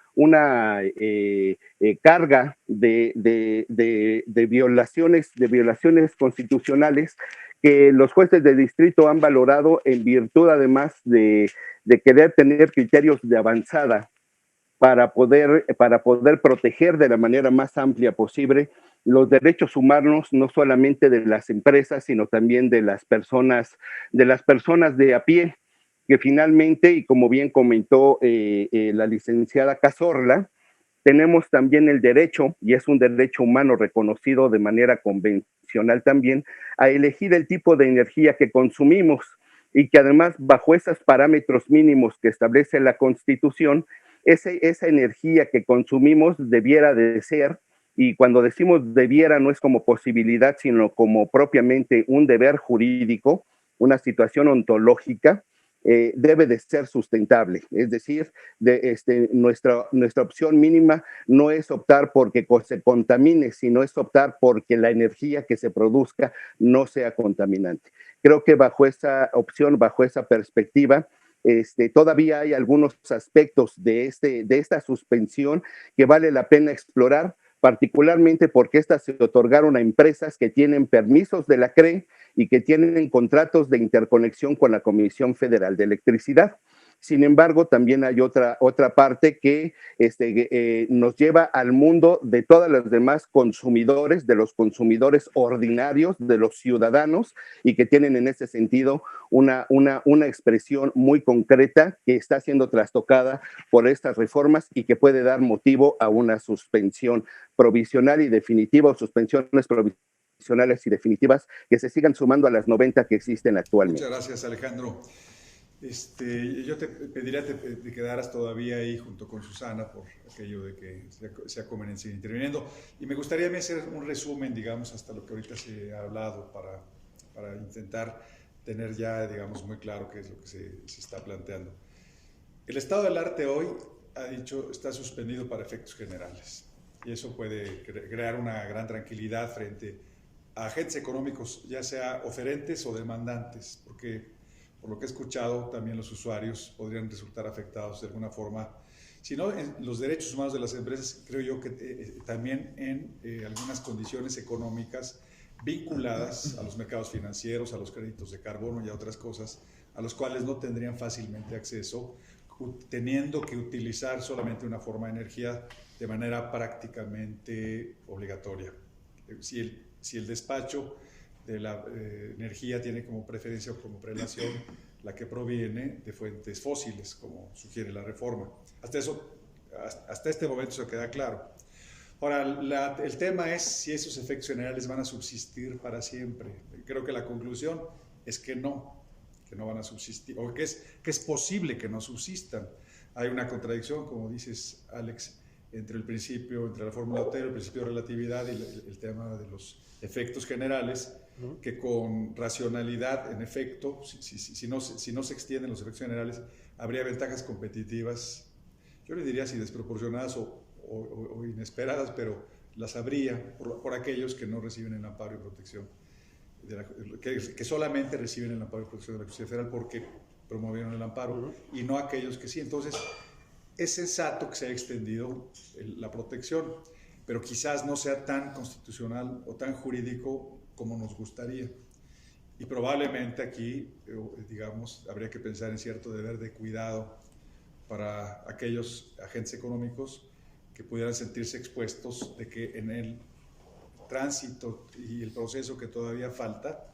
carga de violaciones constitucionales que los jueces de distrito han valorado en virtud, además, de querer tener criterios de avanzada para poder proteger de la manera más amplia posible los derechos humanos, no solamente de las empresas, sino también de las personas de a pie, que finalmente, y como bien comentó la licenciada Cazorla, tenemos también el derecho, y es un derecho humano reconocido de manera convencional también, a elegir el tipo de energía que consumimos y que además, bajo esos parámetros mínimos que establece la Constitución, esa energía que consumimos debiera de ser, y cuando decimos debiera no es como posibilidad, sino como propiamente un deber jurídico, una situación ontológica, debe de ser sustentable. Es decir, nuestra opción mínima no es optar porque se contamine, sino es optar porque la energía que se produzca no sea contaminante. Creo que bajo esa opción, bajo esa perspectiva, todavía hay algunos aspectos de esta suspensión que vale la pena explorar, particularmente porque estas se otorgaron a empresas que tienen permisos de la CRE y que tienen contratos de interconexión con la Comisión Federal de Electricidad. Sin embargo, también hay otra parte que nos lleva al mundo de todos los demás consumidores, de los consumidores ordinarios, de los ciudadanos, y que tienen en ese sentido una expresión muy concreta que está siendo trastocada por estas reformas y que puede dar motivo a una suspensión provisional y definitiva, o suspensiones provisionales y definitivas que se sigan sumando a las 90 que existen actualmente. Muchas gracias, Alejandro. Yo te pediría que te quedaras todavía ahí junto con Susana por aquello de que sea conveniencia seguir interviniendo. Y me gustaría hacer un resumen, digamos, hasta lo que ahorita se ha hablado para intentar tener ya, digamos, muy claro qué es lo que se está planteando. El estado del arte hoy, ha dicho, está suspendido para efectos generales. Y eso puede crear una gran tranquilidad frente a agentes económicos, ya sea oferentes o demandantes, porque por lo que he escuchado, también los usuarios podrían resultar afectados de alguna forma. Si no, en los derechos humanos de las empresas, creo yo que también en algunas condiciones económicas vinculadas a los mercados financieros, a los créditos de carbono y a otras cosas, a los cuales no tendrían fácilmente acceso, teniendo que utilizar solamente una forma de energía de manera prácticamente obligatoria. Si el despacho de la energía tiene como preferencia o como prelación la que proviene de fuentes fósiles, como sugiere la reforma. Hasta este momento eso queda claro. Ahora, el tema es si esos efectos generales van a subsistir para siempre. Creo que la conclusión es que no van a subsistir, o que es posible que no subsistan. Hay una contradicción, como dices, Alex, entre la fórmula Otero, el principio de relatividad y el tema de los efectos generales, que con racionalidad, en efecto, si no se extienden los efectos generales, habría ventajas competitivas, yo le diría si desproporcionadas o inesperadas, pero las habría por aquellos que no reciben el amparo y protección, que solamente reciben el amparo y protección de la justicia federal porque promovieron el amparo, y no aquellos que sí. Entonces, es sensato que se haya extendido la protección, pero quizás no sea tan constitucional o tan jurídico como nos gustaría. Y probablemente aquí, digamos, habría que pensar en cierto deber de cuidado para aquellos agentes económicos que pudieran sentirse expuestos de que en el tránsito y el proceso que todavía falta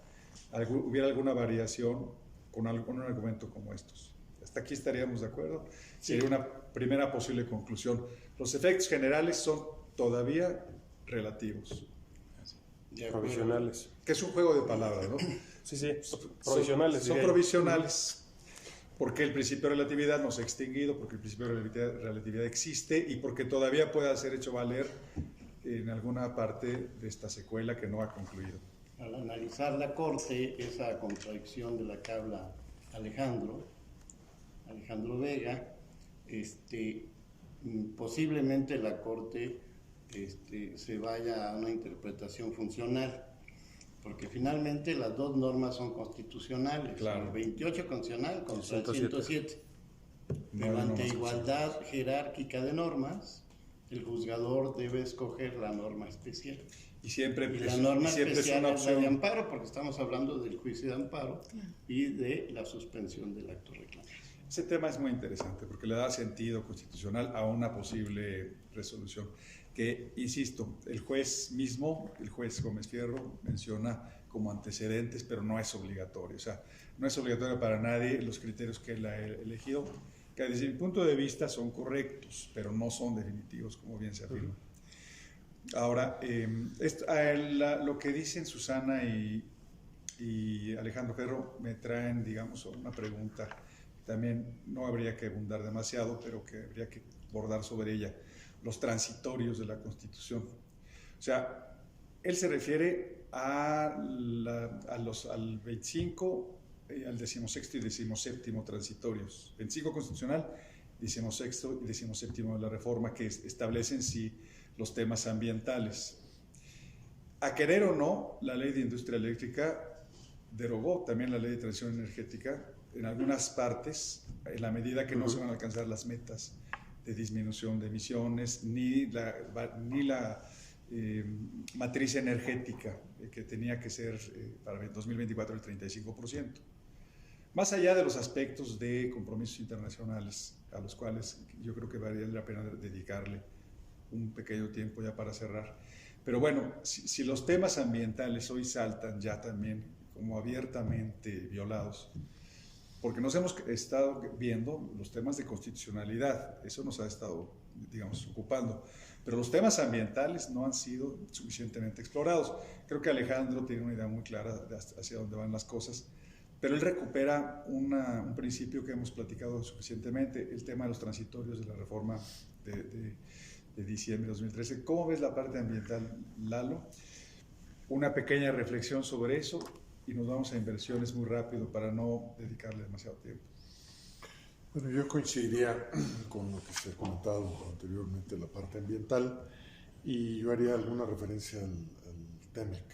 hubiera alguna variación con algún argumento como estos. Hasta aquí estaríamos de acuerdo. Sí. Sería una primera posible conclusión. Los efectos generales son todavía relativos. Provisionales. Que es un juego de palabras, ¿no? Sí, provisionales. Son provisionales, porque el principio de relatividad no se ha extinguido, porque el principio de relatividad existe y porque todavía puede ser hecho valer en alguna parte de esta secuela que no ha concluido. Al analizar la Corte esa contradicción de la que habla Alejandro Vega, posiblemente la Corte se vaya a una interpretación funcional, porque finalmente las dos normas son constitucionales, claro. El 28 constitucional contra el 107. Pero ante igualdad jerárquica de normas, el juzgador debe escoger la norma especial. Y la norma especial es la de amparo, porque estamos hablando del juicio de amparo y de la suspensión del acto reclamado. Ese tema es muy interesante porque le da sentido constitucional a una posible resolución que, insisto, el juez Gómez Fierro menciona como antecedentes, pero no es obligatorio. O sea, no es obligatorio para nadie los criterios que él ha elegido, que desde mi punto de vista son correctos, pero no son definitivos, como bien se afirma. Ahora, lo que dicen Susana y Alejandro Ferro me traen, digamos, una pregunta. También no habría que abundar demasiado, pero que habría que abordar sobre ella, los transitorios de la Constitución. O sea, él se refiere al 25, al 16 y 17 transitorios. 25 constitucional, 16 y 17 de la reforma, que establecen los temas ambientales. A querer o no, la ley de industria eléctrica derogó también la ley de transición energética en algunas partes, en la medida que no se van a alcanzar las metas de disminución de emisiones, ni la matriz energética que tenía que ser para el 2024 el 35%. Más allá de los aspectos de compromisos internacionales, a los cuales yo creo que valdría la pena dedicarle un pequeño tiempo ya para cerrar. Pero bueno, si los temas ambientales hoy saltan ya también como abiertamente violados, porque nos hemos estado viendo los temas de constitucionalidad, eso nos ha estado, digamos, ocupando, pero los temas ambientales no han sido suficientemente explorados. Creo que Alejandro tiene una idea muy clara de hacia dónde van las cosas, Pero él recupera un principio que hemos platicado suficientemente, el tema de los transitorios de la reforma de diciembre de 2013. ¿Cómo ves la parte ambiental, Lalo? Una pequeña reflexión sobre eso y nos vamos a inversiones muy rápido para no dedicarle demasiado tiempo. Bueno, yo coincidiría con lo que se ha comentado anteriormente, la parte ambiental, y yo haría alguna referencia al TEMEC.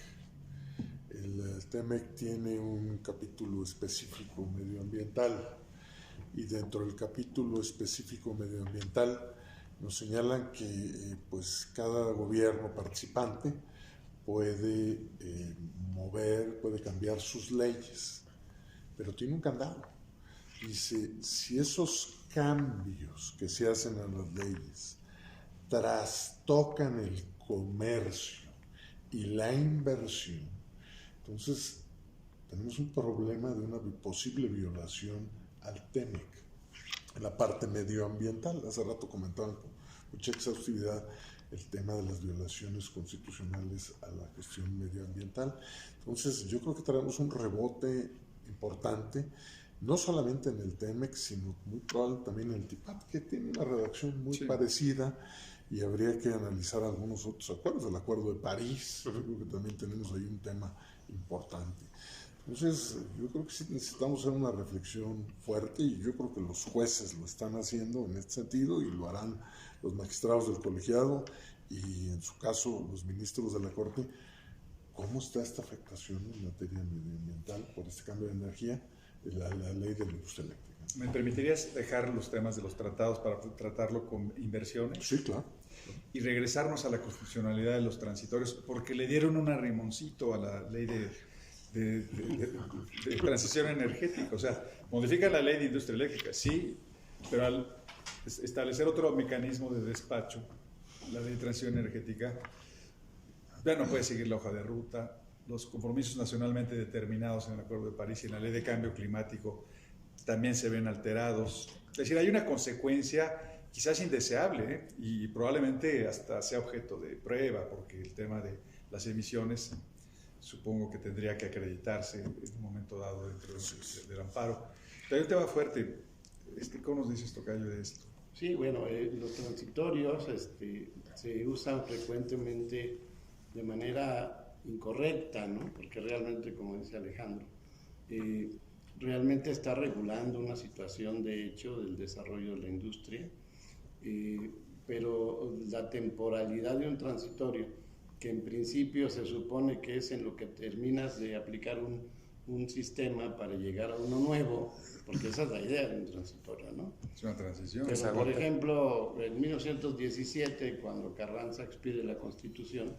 El TEMEC tiene un capítulo específico medioambiental, y dentro del capítulo específico medioambiental nos señalan que pues cada gobierno participante puede mover, puede cambiar sus leyes, pero tiene un candado. Dice, si esos cambios que se hacen a las leyes trastocan el comercio y la inversión, entonces tenemos un problema de una posible violación al TEMEC, en la parte medioambiental. Hace rato comentaban con mucha exhaustividad el tema de las violaciones constitucionales a la cuestión medioambiental. Entonces yo creo que traemos un rebote importante, no solamente en el TEMEC, sino muy probable también en el TIPAT, que tiene una redacción muy parecida, y habría que analizar algunos otros acuerdos, el Acuerdo de París, yo creo que también tenemos ahí un tema importante. Entonces, yo creo que sí necesitamos hacer una reflexión fuerte, y yo creo que los jueces lo están haciendo en este sentido, y lo harán los magistrados del colegiado, y en su caso los ministros de la Corte. ¿Cómo está esta afectación en materia medioambiental por este cambio de energía de la ley de la industria eléctrica? ¿Me permitirías dejar los temas de los tratados para tratarlo con inversiones? Sí, claro. Y regresarnos a la constitucionalidad de los transitorios, porque le dieron un arrimoncito a la ley de transición energética. O sea, modifican la ley de industria eléctrica, sí, pero al establecer otro mecanismo de despacho, la ley de transición energética, ya no puede seguir la hoja de ruta. Los compromisos nacionalmente determinados en el Acuerdo de París y en la Ley de Cambio Climático también se ven alterados. Es decir, hay una consecuencia quizás indeseable, y probablemente hasta sea objeto de prueba, porque el tema de las emisiones supongo que tendría que acreditarse en un momento dado dentro del amparo. Pero hay un tema fuerte. ¿Cómo nos dices, tocayo, de esto? Sí, bueno, los transitorios se usan frecuentemente de manera incorrecta, ¿no? Porque realmente, como dice Alejandro, realmente está regulando una situación de hecho del desarrollo de la industria, pero la temporalidad de un transitorio, que en principio se supone que es en lo que terminas de aplicar un sistema para llegar a uno nuevo, porque esa es la idea de un transitorio, ¿no? Es una transición. Pero, por ejemplo, en 1917, cuando Carranza expide la Constitución,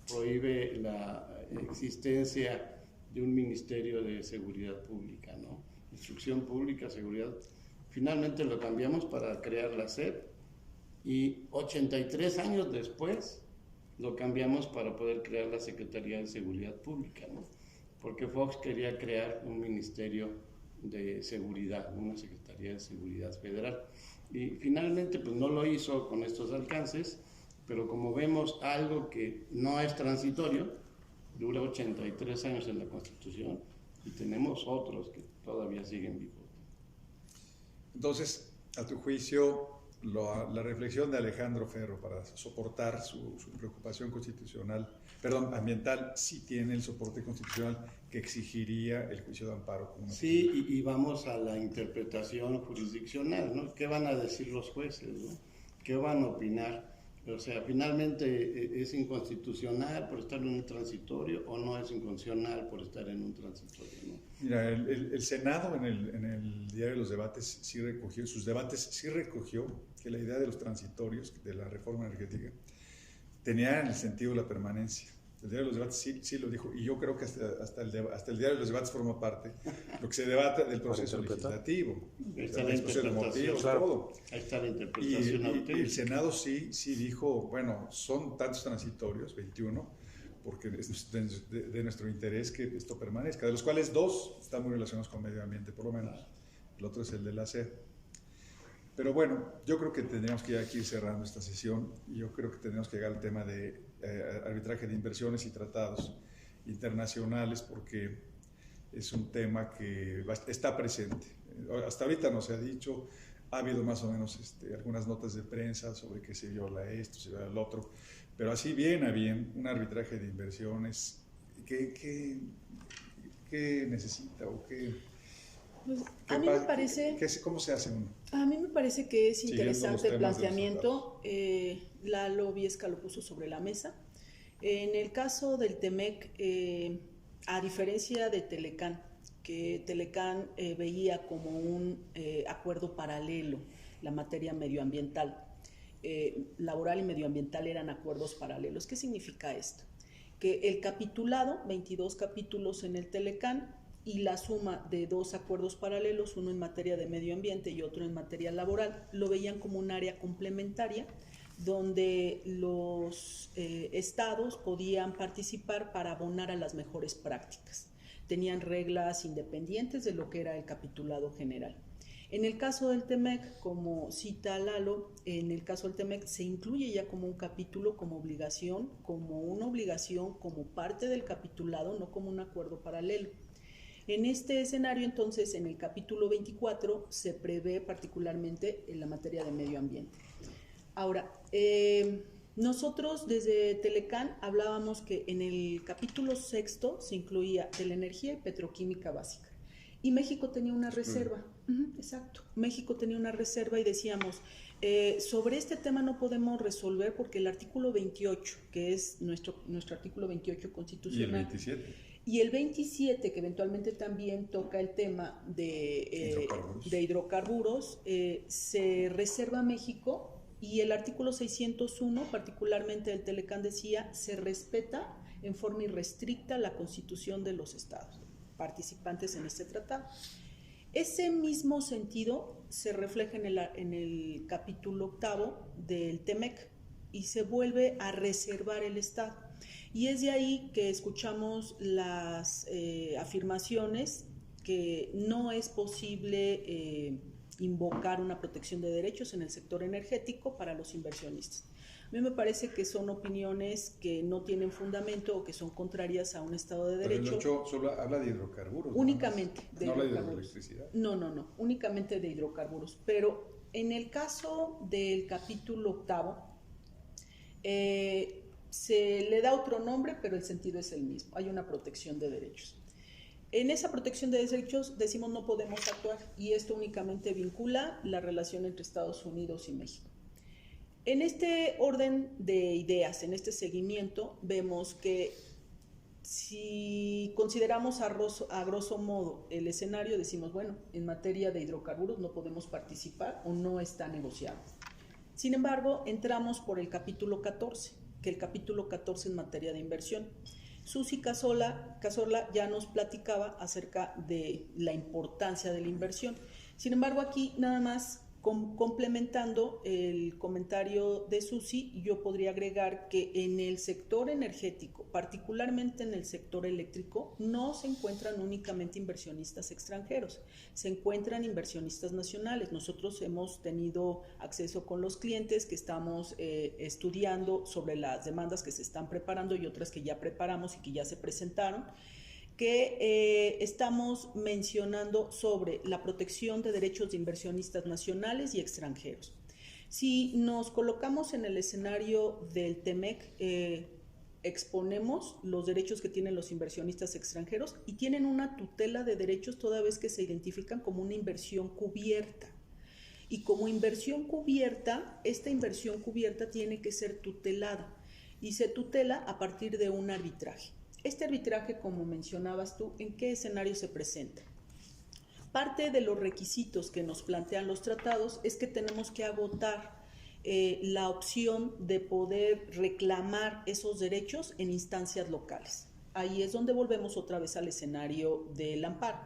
prohíbe la existencia de un Ministerio de Seguridad Pública, ¿no? Instrucción Pública, Seguridad. Finalmente lo cambiamos para crear la SEP, y 83 años después lo cambiamos para poder crear la Secretaría de Seguridad Pública, ¿no? Porque Fox quería crear un Ministerio de Seguridad, una Secretaría de Seguridad Federal. Y finalmente pues no lo hizo con estos alcances, pero como vemos, algo que no es transitorio, dura 83 años en la Constitución, y tenemos otros que todavía siguen vivos. Entonces, a tu juicio, la reflexión de Alejandro Ferro para soportar su preocupación ambiental, sí tiene el soporte constitucional que exigiría el juicio de amparo. Sí, y vamos a la interpretación jurisdiccional, ¿no? ¿Qué van a decir los jueces, ¿no? ¿Qué van a opinar? O sea, finalmente, ¿es inconstitucional por estar en un transitorio o no es inconstitucional por estar en un transitorio, ¿no? Mira, el Senado en el diario de los debates sí recogió, que la idea de los transitorios, de la reforma energética, tenía el sentido de la permanencia. El diario de los debates sí lo dijo, y yo creo que hasta el diario de los debates forma parte lo que se debate del proceso legislativo. Ahí está la interpretación, todo. Ahí está la interpretación. Y el Senado sí dijo, bueno, son tantos transitorios, 21, porque es de nuestro interés que esto permanezca, de los cuales 2 están muy relacionados con medio ambiente, por lo menos. El otro es el de la SED. Pero bueno, yo creo que tendríamos que ya ir cerrando esta sesión, y yo creo que tendríamos que llegar al tema de arbitraje de inversiones y tratados internacionales, porque es un tema que está presente. Hasta ahorita no se ha dicho, ha habido más o menos algunas notas de prensa sobre que se viola esto, se viola el otro, pero así bien a bien, un arbitraje de inversiones, ¿qué necesita o qué? Pues, a mí me parece... ¿Cómo se hace uno? A mí me parece que es Siguiendo interesante el los temas de los planteamiento. Lalo Viesca lo puso sobre la mesa. En el caso del TEMEC, a diferencia de Telecán, que Telecán veía como un acuerdo paralelo la materia medioambiental, laboral y medioambiental eran acuerdos paralelos. ¿Qué significa esto? Que el capitulado, 22 capítulos en el Telecán, y la suma de 2 acuerdos paralelos, uno en materia de medio ambiente y otro en materia laboral, lo veían como un área complementaria donde los estados podían participar para abonar a las mejores prácticas. Tenían reglas independientes de lo que era el capitulado general. En el caso del TEMEC, como cita Lalo, en el caso del TEMEC se incluye ya como un capítulo, como obligación, como parte del capitulado, no como un acuerdo paralelo. En este escenario, entonces, en el capítulo 24 se prevé particularmente en la materia de medio ambiente. Ahora, nosotros desde Telecán hablábamos que en el capítulo 6 se incluía de la energía y petroquímica básica. Y México tenía una reserva. Exacto. México tenía una reserva y decíamos, sobre este tema no podemos resolver porque el artículo 28, que es nuestro artículo 28 constitucional. Y el 27. Y el 27, que eventualmente también toca el tema de hidrocarburos, se reserva a México, y el artículo 601, particularmente del Telecán, decía, se respeta en forma irrestricta la Constitución de los estados participantes en este tratado. Ese mismo sentido se refleja en el capítulo 8 del TEMEC y se vuelve a reservar el Estado. Y es de ahí que escuchamos las afirmaciones que no es posible invocar una protección de derechos en el sector energético para los inversionistas. A mí me parece que son opiniones que no tienen fundamento o que son contrarias a un Estado de Derecho. Pero el 8 solo habla de hidrocarburos. Únicamente de hidrocarburos. hidrocarburos. No habla de electricidad. No, únicamente de hidrocarburos. Pero en el caso del capítulo 8, se le da otro nombre, pero el sentido es el mismo. Hay una protección de derechos. En esa protección de derechos decimos no podemos actuar, y esto únicamente vincula la relación entre Estados Unidos y México. En este orden de ideas, en este seguimiento, vemos que si consideramos a grosso modo el escenario, decimos, bueno, en materia de hidrocarburos no podemos participar o no está negociado. Sin embargo, entramos por el capítulo 14, que el capítulo 14 en materia de inversión. Susi Cazorla ya nos platicaba acerca de la importancia de la inversión. Sin embargo, aquí nada más complementando el comentario de Susi, yo podría agregar que en el sector energético, particularmente en el sector eléctrico, no se encuentran únicamente inversionistas extranjeros, se encuentran inversionistas nacionales. Nosotros hemos tenido acceso con los clientes que estamos estudiando sobre las demandas que se están preparando y otras que ya preparamos y que ya se presentaron, que estamos mencionando sobre la protección de derechos de inversionistas nacionales y extranjeros. Si nos colocamos en el escenario del TEMEC, exponemos los derechos que tienen los inversionistas extranjeros y tienen una tutela de derechos toda vez que se identifican como una inversión cubierta. Y como inversión cubierta, esta inversión cubierta tiene que ser tutelada y se tutela a partir de un arbitraje. Este arbitraje, como mencionabas tú, ¿en qué escenario se presenta? Parte de los requisitos que nos plantean los tratados es que tenemos que agotar la opción de poder reclamar esos derechos en instancias locales. Ahí es donde volvemos otra vez al escenario del amparo.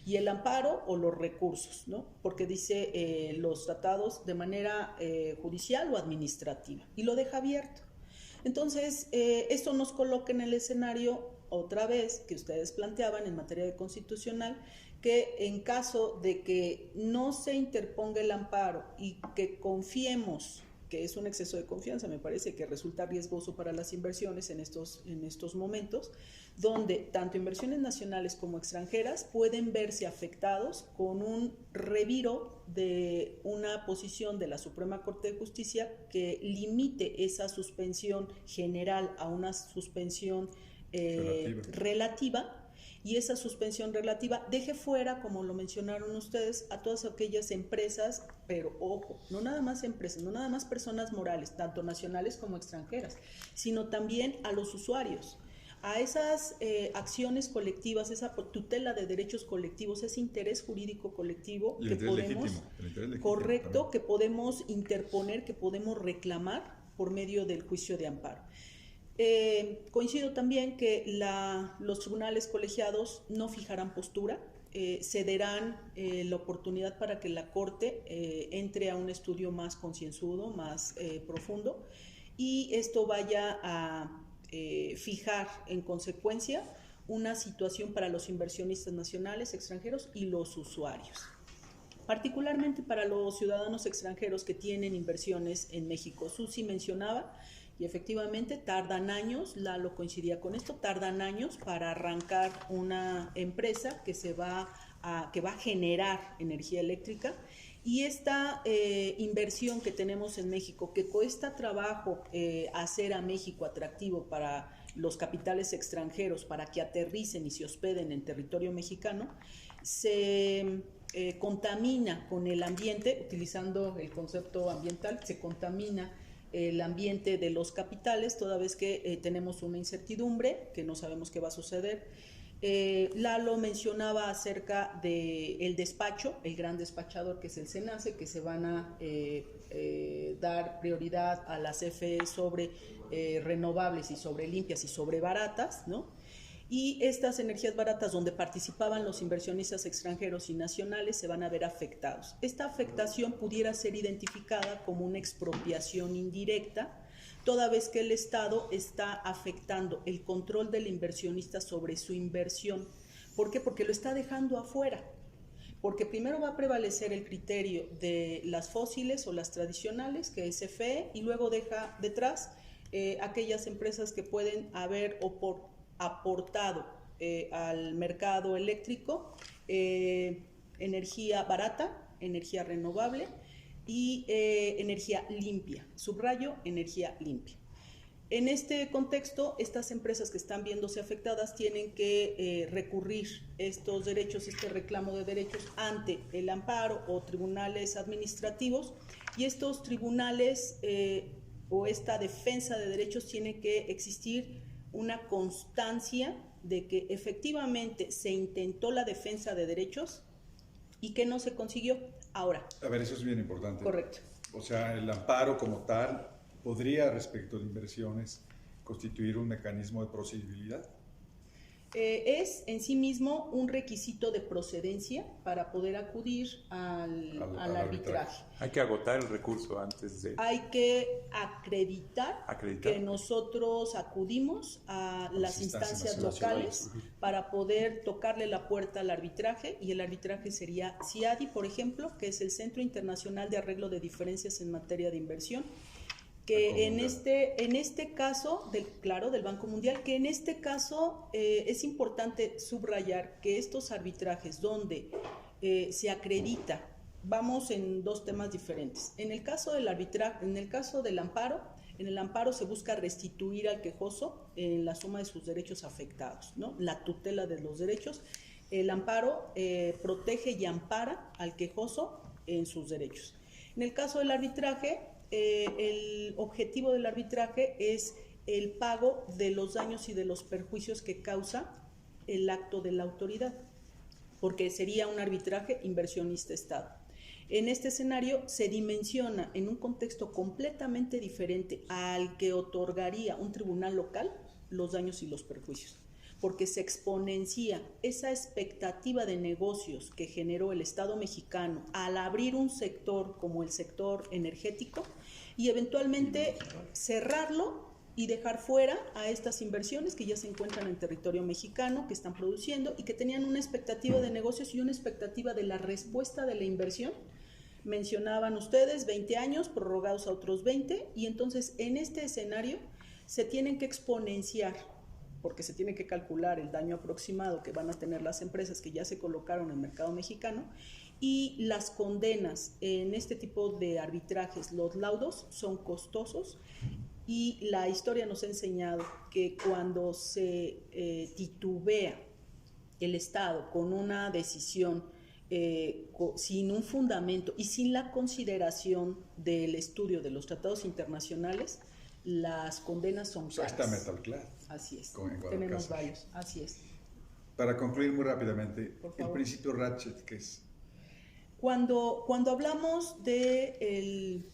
Y el amparo o los recursos, ¿no? Porque dice los tratados de manera judicial o administrativa y lo deja abierto. Entonces, esto nos coloca en el escenario, otra vez, que ustedes planteaban en materia de constitucional, que en caso de que no se interponga el amparo y que confiemos que es un exceso de confianza, me parece que resulta riesgoso para las inversiones en estos momentos, donde tanto inversiones nacionales como extranjeras pueden verse afectados con un reviro de una posición de la Suprema Corte de Justicia que limite esa suspensión general a una suspensión relativa, y esa suspensión relativa deje fuera, como lo mencionaron ustedes, a todas aquellas empresas, pero ojo, no nada más empresas, no nada más personas morales, tanto nacionales como extranjeras, sino también a los usuarios, a esas acciones colectivas, esa tutela de derechos colectivos, ese interés jurídico colectivo que podemos, correcto, que podemos interponer, que podemos reclamar por medio del juicio de amparo. Coincido también que los tribunales colegiados no fijarán postura, cederán la oportunidad para que la Corte entre a un estudio más concienzudo, más profundo, y esto vaya a fijar en consecuencia una situación para los inversionistas nacionales, extranjeros y los usuarios. Particularmente para los ciudadanos extranjeros que tienen inversiones en México. Susi mencionaba, y efectivamente tardan años, Lalo coincidía con esto, tardan años para arrancar una empresa que va a generar energía eléctrica, y esta inversión que tenemos en México, que cuesta trabajo hacer a México atractivo para los capitales extranjeros, para que aterricen y se hospeden en territorio mexicano, se contamina con el ambiente, utilizando el concepto ambiental, se contamina el ambiente de los capitales, toda vez que tenemos una incertidumbre, que no sabemos qué va a suceder. Lalo mencionaba acerca del despacho, el gran despachador que es el SENACE, que se van a dar prioridad a las CFE sobre renovables y sobre limpias y sobre baratas, ¿no? Y estas energías baratas donde participaban los inversionistas extranjeros y nacionales se van a ver afectados. Esta afectación pudiera ser identificada como una expropiación indirecta, toda vez que el Estado está afectando el control del inversionista sobre su inversión. ¿Por qué? Porque lo está dejando afuera. Porque primero va a prevalecer el criterio de las fósiles o las tradicionales, que es CFE, y luego deja detrás aquellas empresas que pueden haber aportado al mercado eléctrico energía barata, energía renovable y energía limpia. Subrayo, energía limpia. En este contexto, estas empresas que están viéndose afectadas tienen que recurrir estos derechos, este reclamo de derechos ante el amparo o tribunales administrativos, y estos tribunales o esta defensa de derechos tiene que existir una constancia de que efectivamente se intentó la defensa de derechos y que no se consiguió. Ahora. A ver, eso es bien importante. Correcto. O sea, el amparo como tal podría, respecto de inversiones, constituir un mecanismo de procedibilidad. Es en sí mismo un requisito de procedencia para poder acudir al arbitraje. Hay que agotar el recurso antes de... Hay que acreditar que nosotros acudimos a las instancias locales para poder tocarle la puerta al arbitraje, y el arbitraje sería CIADI, por ejemplo, que es el Centro Internacional de Arreglo de Diferencias en Materia de Inversión, que en este caso, del Banco Mundial, que en este caso es importante subrayar que estos arbitrajes donde se acredita, vamos en dos temas diferentes. En el caso del arbitraje, en el caso del amparo, en el amparo se busca restituir al quejoso en la suma de sus derechos afectados, ¿no? La tutela de los derechos. El amparo protege y ampara al quejoso en sus derechos. En el caso del arbitraje, el objetivo del arbitraje es el pago de los daños y de los perjuicios que causa el acto de la autoridad, porque sería un arbitraje inversionista-Estado. En este escenario se dimensiona en un contexto completamente diferente al que otorgaría un tribunal local los daños y los perjuicios, porque se exponencia esa expectativa de negocios que generó el Estado mexicano al abrir un sector como el sector energético y eventualmente cerrarlo y dejar fuera a estas inversiones que ya se encuentran en territorio mexicano, que están produciendo y que tenían una expectativa de negocios y una expectativa de la respuesta de la inversión Mencionaban ustedes 20 años prorrogados a otros 20 y entonces en este escenario se tienen que exponenciar porque se tiene que calcular el daño aproximado que van a tener las empresas que ya se colocaron en el mercado mexicano y las condenas en este tipo de arbitrajes, los laudos son costosos y la historia nos ha enseñado que cuando se titubea el Estado con una decisión sin un fundamento y sin la consideración del estudio de los tratados internacionales, las condenas son caras. Está Metalclad. Así es. Tenemos varios. Así es. Para concluir muy rápidamente, el principio Ratchet, ¿qué es? Cuando hablamos de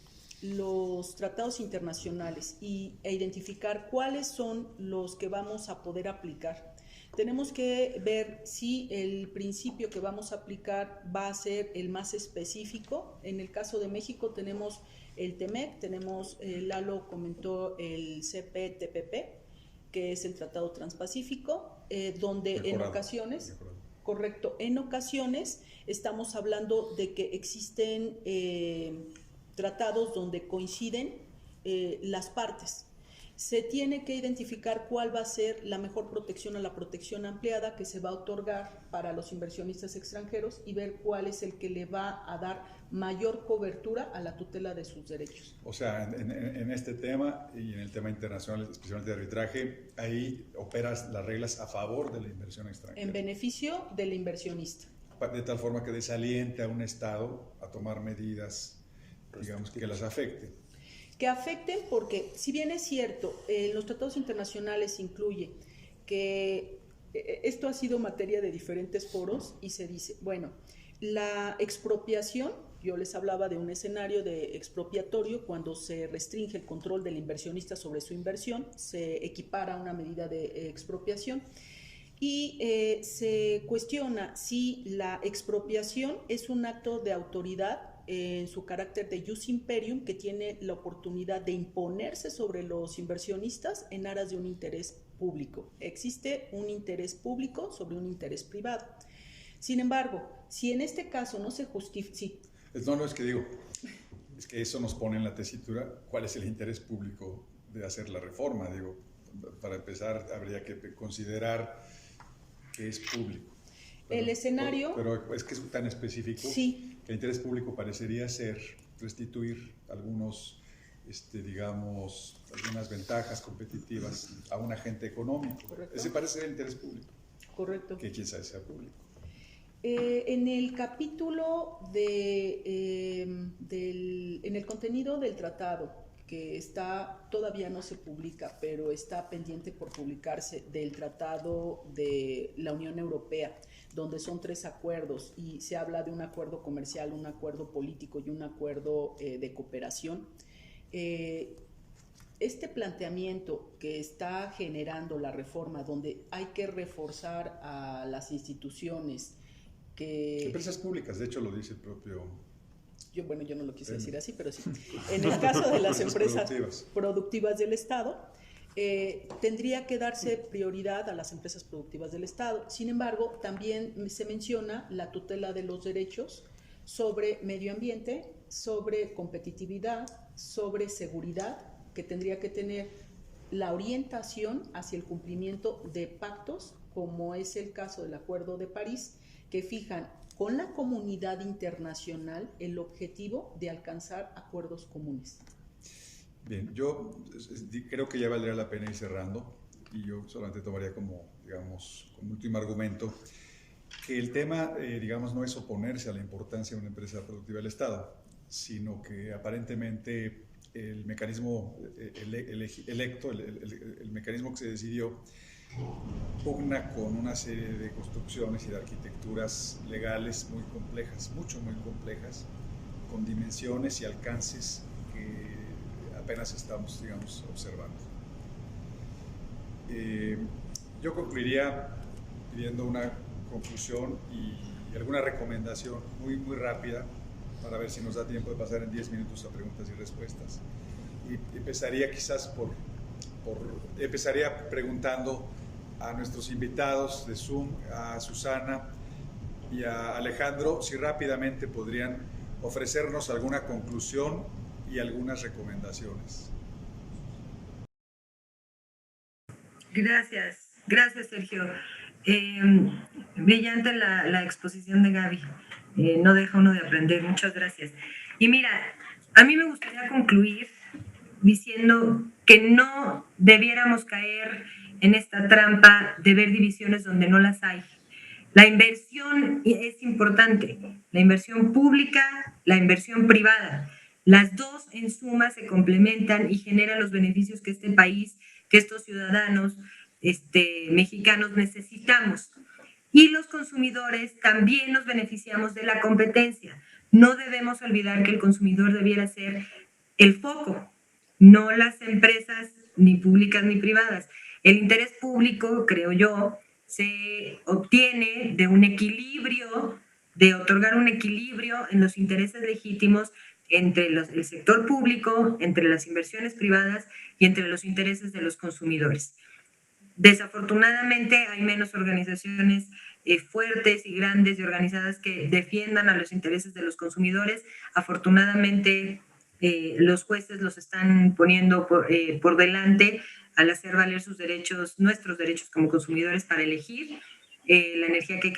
los tratados internacionales e identificar cuáles son los que vamos a poder aplicar, tenemos que ver si el principio que vamos a aplicar va a ser el más específico. En el caso de México tenemos el TEMEC, tenemos, Lalo comentó el CPTPP, que es el Tratado Transpacífico, donde en ocasiones, correcto, en ocasiones estamos hablando de que existen tratados donde coinciden las partes. Se tiene que identificar cuál va a ser la mejor protección o la protección ampliada que se va a otorgar para los inversionistas extranjeros y ver cuál es el que le va a dar mayor cobertura a la tutela de sus derechos. O sea, en este tema y en el tema internacional, especialmente de arbitraje, ahí operas las reglas a favor de la inversión extranjera. En beneficio del inversionista. De tal forma que desaliente a un Estado a tomar medidas, digamos, que las afecten. Que afecten porque, si bien es cierto, los tratados internacionales incluye que esto ha sido materia de diferentes foros y se dice, bueno, la expropiación, yo les hablaba de un escenario de expropiatorio cuando se restringe el control del inversionista sobre su inversión, se equipara a una medida de expropiación y se cuestiona si la expropiación es un acto de autoridad en su carácter de jus imperium que tiene la oportunidad de imponerse sobre los inversionistas en aras de un interés público. Existe un interés público sobre un interés privado. Sin embargo, si en este caso no se justifica... Sí. No, es que digo, es que eso nos pone en la tesitura cuál es el interés público de hacer la reforma. Digo, para empezar habría que considerar que es público. El escenario... Pero es que es tan específico. Sí. Que el interés público parecería ser restituir algunos, digamos, algunas ventajas competitivas a un agente económico. Correcto. Ese parece ser el interés público. Correcto. Que quién sabe sea público. En el capítulo en el contenido del tratado, que todavía no se publica, pero está pendiente por publicarse, del Tratado de la Unión Europea, donde son 3 acuerdos y se habla de un acuerdo comercial, un acuerdo político y un acuerdo de cooperación. Este planteamiento que está generando la reforma, donde hay que reforzar a las instituciones Empresas públicas, de hecho lo dice el propio... Yo no lo quise decir así, pero sí. En el caso de las empresas productivas del Estado, tendría que darse prioridad a las empresas productivas del Estado. Sin embargo, también se menciona la tutela de los derechos sobre medio ambiente, sobre competitividad, sobre seguridad, que tendría que tener la orientación hacia el cumplimiento de pactos, como es el caso del Acuerdo de París, que fijan con la comunidad internacional el objetivo de alcanzar acuerdos comunes. Bien, yo creo que ya valdría la pena ir cerrando y yo solamente tomaría como último argumento que el tema, no es oponerse a la importancia de una empresa productiva del Estado, sino que aparentemente el mecanismo electo, el mecanismo que se decidió, pugna con una serie de construcciones y de arquitecturas legales muy complejas, muy complejas, con dimensiones y alcances que apenas estamos, observando. Yo concluiría pidiendo una conclusión y alguna recomendación muy rápida para ver si nos da tiempo de pasar en 10 minutos a preguntas y respuestas. Y empezaría quizás empezaría preguntando a nuestros invitados de Zoom, a Susana y a Alejandro, si rápidamente podrían ofrecernos alguna conclusión y algunas recomendaciones. Gracias Sergio. Brillante la exposición de Gaby. No deja uno de aprender. Muchas gracias. Y mira, a mí me gustaría concluir diciendo que no debiéramos caer en esta trampa de ver divisiones donde no las hay. La inversión es importante, la inversión pública, la inversión privada. Las dos en suma se complementan y generan los beneficios que este país, que estos ciudadanos mexicanos necesitamos. Y los consumidores también nos beneficiamos de la competencia. No debemos olvidar que el consumidor debiera ser el foco, no las empresas ni públicas ni privadas. El interés público, creo yo, se obtiene de un equilibrio, de otorgar un equilibrio en los intereses legítimos entre el sector público, entre las inversiones privadas y entre los intereses de los consumidores. Desafortunadamente hay menos organizaciones fuertes y grandes y organizadas que defiendan a los intereses de los consumidores. Afortunadamente los jueces los están poniendo por delante al hacer valer sus derechos, nuestros derechos como consumidores para elegir la energía que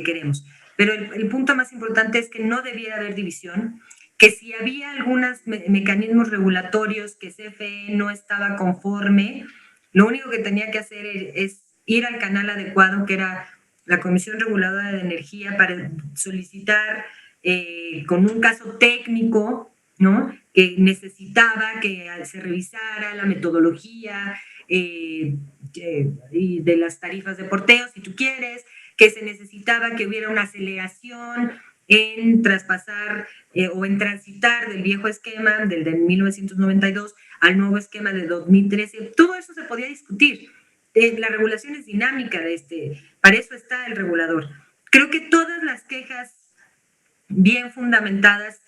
queremos. Pero el punto más importante es que no debiera haber división, que si había algunos mecanismos regulatorios que CFE no estaba conforme, lo único que tenía que hacer es ir al canal adecuado, que era la Comisión Reguladora de Energía, para solicitar con un caso técnico, ¿no?, que necesitaba que se revisara la metodología y de las tarifas de porteo, si tú quieres, que se necesitaba que hubiera una aceleración en traspasar o en transitar del viejo esquema, del de 1992, al nuevo esquema de 2013. Todo eso se podía discutir. La regulación es dinámica para eso está el regulador. Creo que todas las quejas bien fundamentadas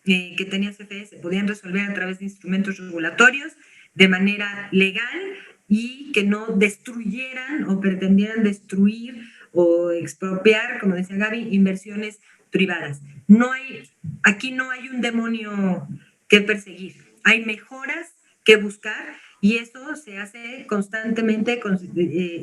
que tenía CFE se podían resolver a través de instrumentos regulatorios de manera legal y que no destruyeran o pretendieran destruir o expropiar, como decía Gaby, inversiones privadas. Aquí no hay un demonio que perseguir, hay mejoras que buscar y eso se hace constantemente,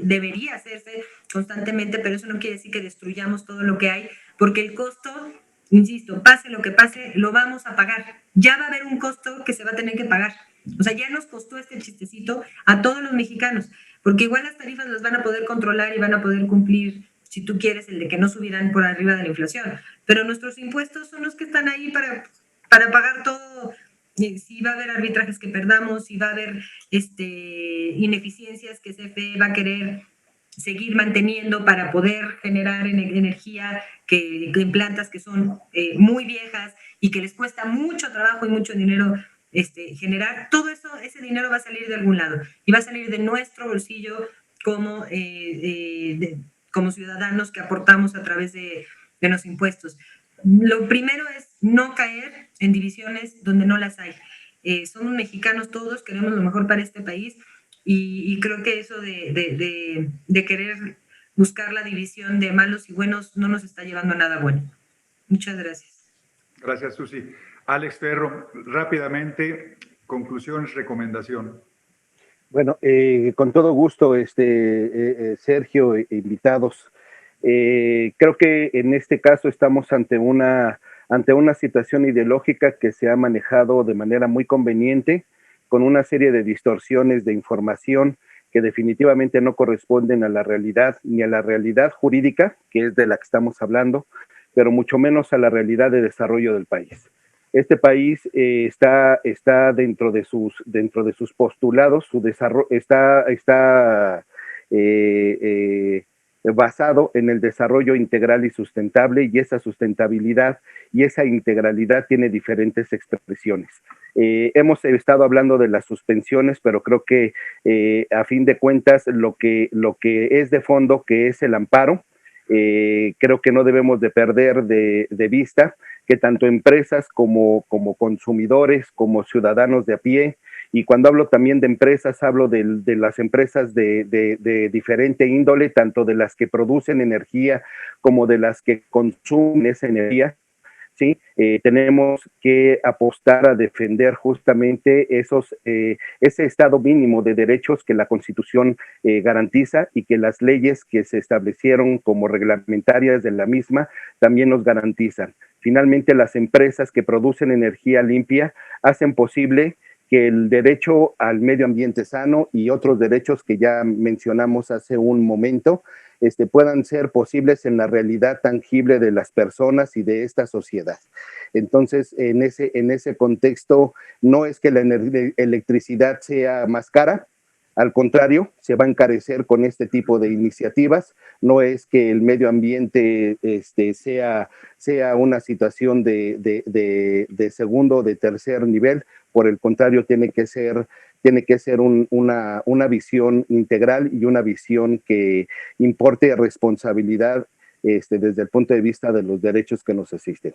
debería hacerse constantemente, pero eso no quiere decir que destruyamos todo lo que hay, porque el costo, insisto, pase lo que pase, lo vamos a pagar. Ya va a haber un costo que se va a tener que pagar. O sea, ya nos costó este chistecito a todos los mexicanos, porque igual las tarifas las van a poder controlar y van a poder cumplir, si tú quieres, el de que no subirán por arriba de la inflación. Pero nuestros impuestos son los que están ahí para pagar todo. Si va a haber arbitrajes que perdamos, si va a haber ineficiencias que CFE va a querer seguir manteniendo para poder generar energía en plantas que son muy viejas y que les cuesta mucho trabajo y mucho dinero generar, todo eso, ese dinero va a salir de algún lado y va a salir de nuestro bolsillo como ciudadanos que aportamos a través de los impuestos. Lo primero es no caer en divisiones donde no las hay. Somos mexicanos todos, queremos lo mejor para este país y creo que eso de querer buscar la división de malos y buenos no nos está llevando a nada bueno. Muchas gracias. Gracias, Susi. Alex Ferro, rápidamente, conclusiones, recomendación. Bueno, con todo gusto, Sergio, invitados. Creo que en este caso estamos ante una situación ideológica que se ha manejado de manera muy conveniente, con una serie de distorsiones de información que definitivamente no corresponden a la realidad, ni a la realidad jurídica, que es de la que estamos hablando, pero mucho menos a la realidad de desarrollo del país. Este país está dentro de sus postulados, su desarrollo está basado en el desarrollo integral y sustentable, y esa sustentabilidad y esa integralidad tiene diferentes expresiones. Hemos estado hablando de las suspensiones, pero creo que a fin de cuentas lo que es de fondo, que es el amparo, creo que no debemos de perder de vista que tanto empresas como consumidores, como ciudadanos de a pie, y cuando hablo también de empresas, hablo de las empresas de diferente índole, tanto de las que producen energía como de las que consumen esa energía, ¿sí? Tenemos que apostar a defender justamente ese estado mínimo de derechos que la Constitución garantiza y que las leyes que se establecieron como reglamentarias de la misma también nos garantizan. Finalmente, las empresas que producen energía limpia hacen posible que el derecho al medio ambiente sano y otros derechos que ya mencionamos hace un momento puedan ser posibles en la realidad tangible de las personas y de esta sociedad. Entonces, en ese contexto, no es que la electricidad sea más cara, al contrario, se va a encarecer con este tipo de iniciativas. No es que el medio ambiente sea una situación de segundo o de tercer nivel. Por el contrario, tiene que ser una visión integral y una visión que importe responsabilidad desde el punto de vista de los derechos que nos asisten.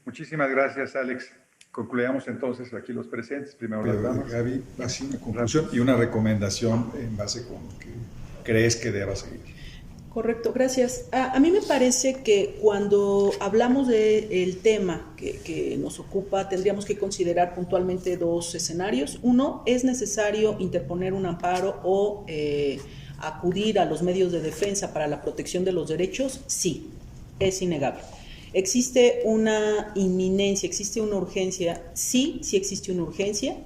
Muchísimas gracias, Alex. Concluyamos entonces aquí los presentes. Primero, Gaby, así una conclusión y una recomendación en base con lo que crees que deba seguir. Correcto, gracias. A mí me parece que cuando hablamos del tema que nos ocupa, tendríamos que considerar puntualmente dos escenarios. Uno, ¿es necesario interponer un amparo o acudir a los medios de defensa para la protección de los derechos? Sí, es innegable. ¿Existe una inminencia, existe una urgencia? Sí, sí existe una urgencia,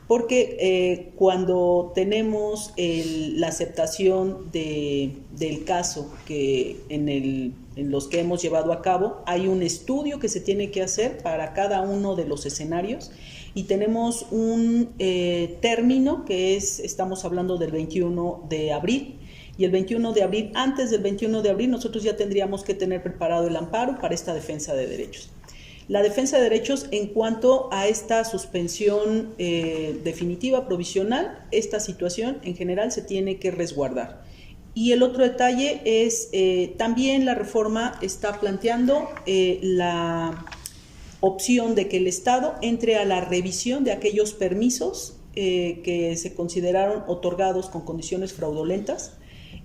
porque cuando tenemos la aceptación del caso que en los que hemos llevado a cabo, hay un estudio que se tiene que hacer para cada uno de los escenarios y tenemos un término que estamos hablando del 21 de abril. Y el 21 de abril, antes del 21 de abril, nosotros ya tendríamos que tener preparado el amparo para esta defensa de derechos. La defensa de derechos en cuanto a esta suspensión definitiva, provisional, esta situación en general se tiene que resguardar. Y el otro detalle es, también la reforma está planteando la opción de que el Estado entre a la revisión de aquellos permisos que se consideraron otorgados con condiciones fraudulentas,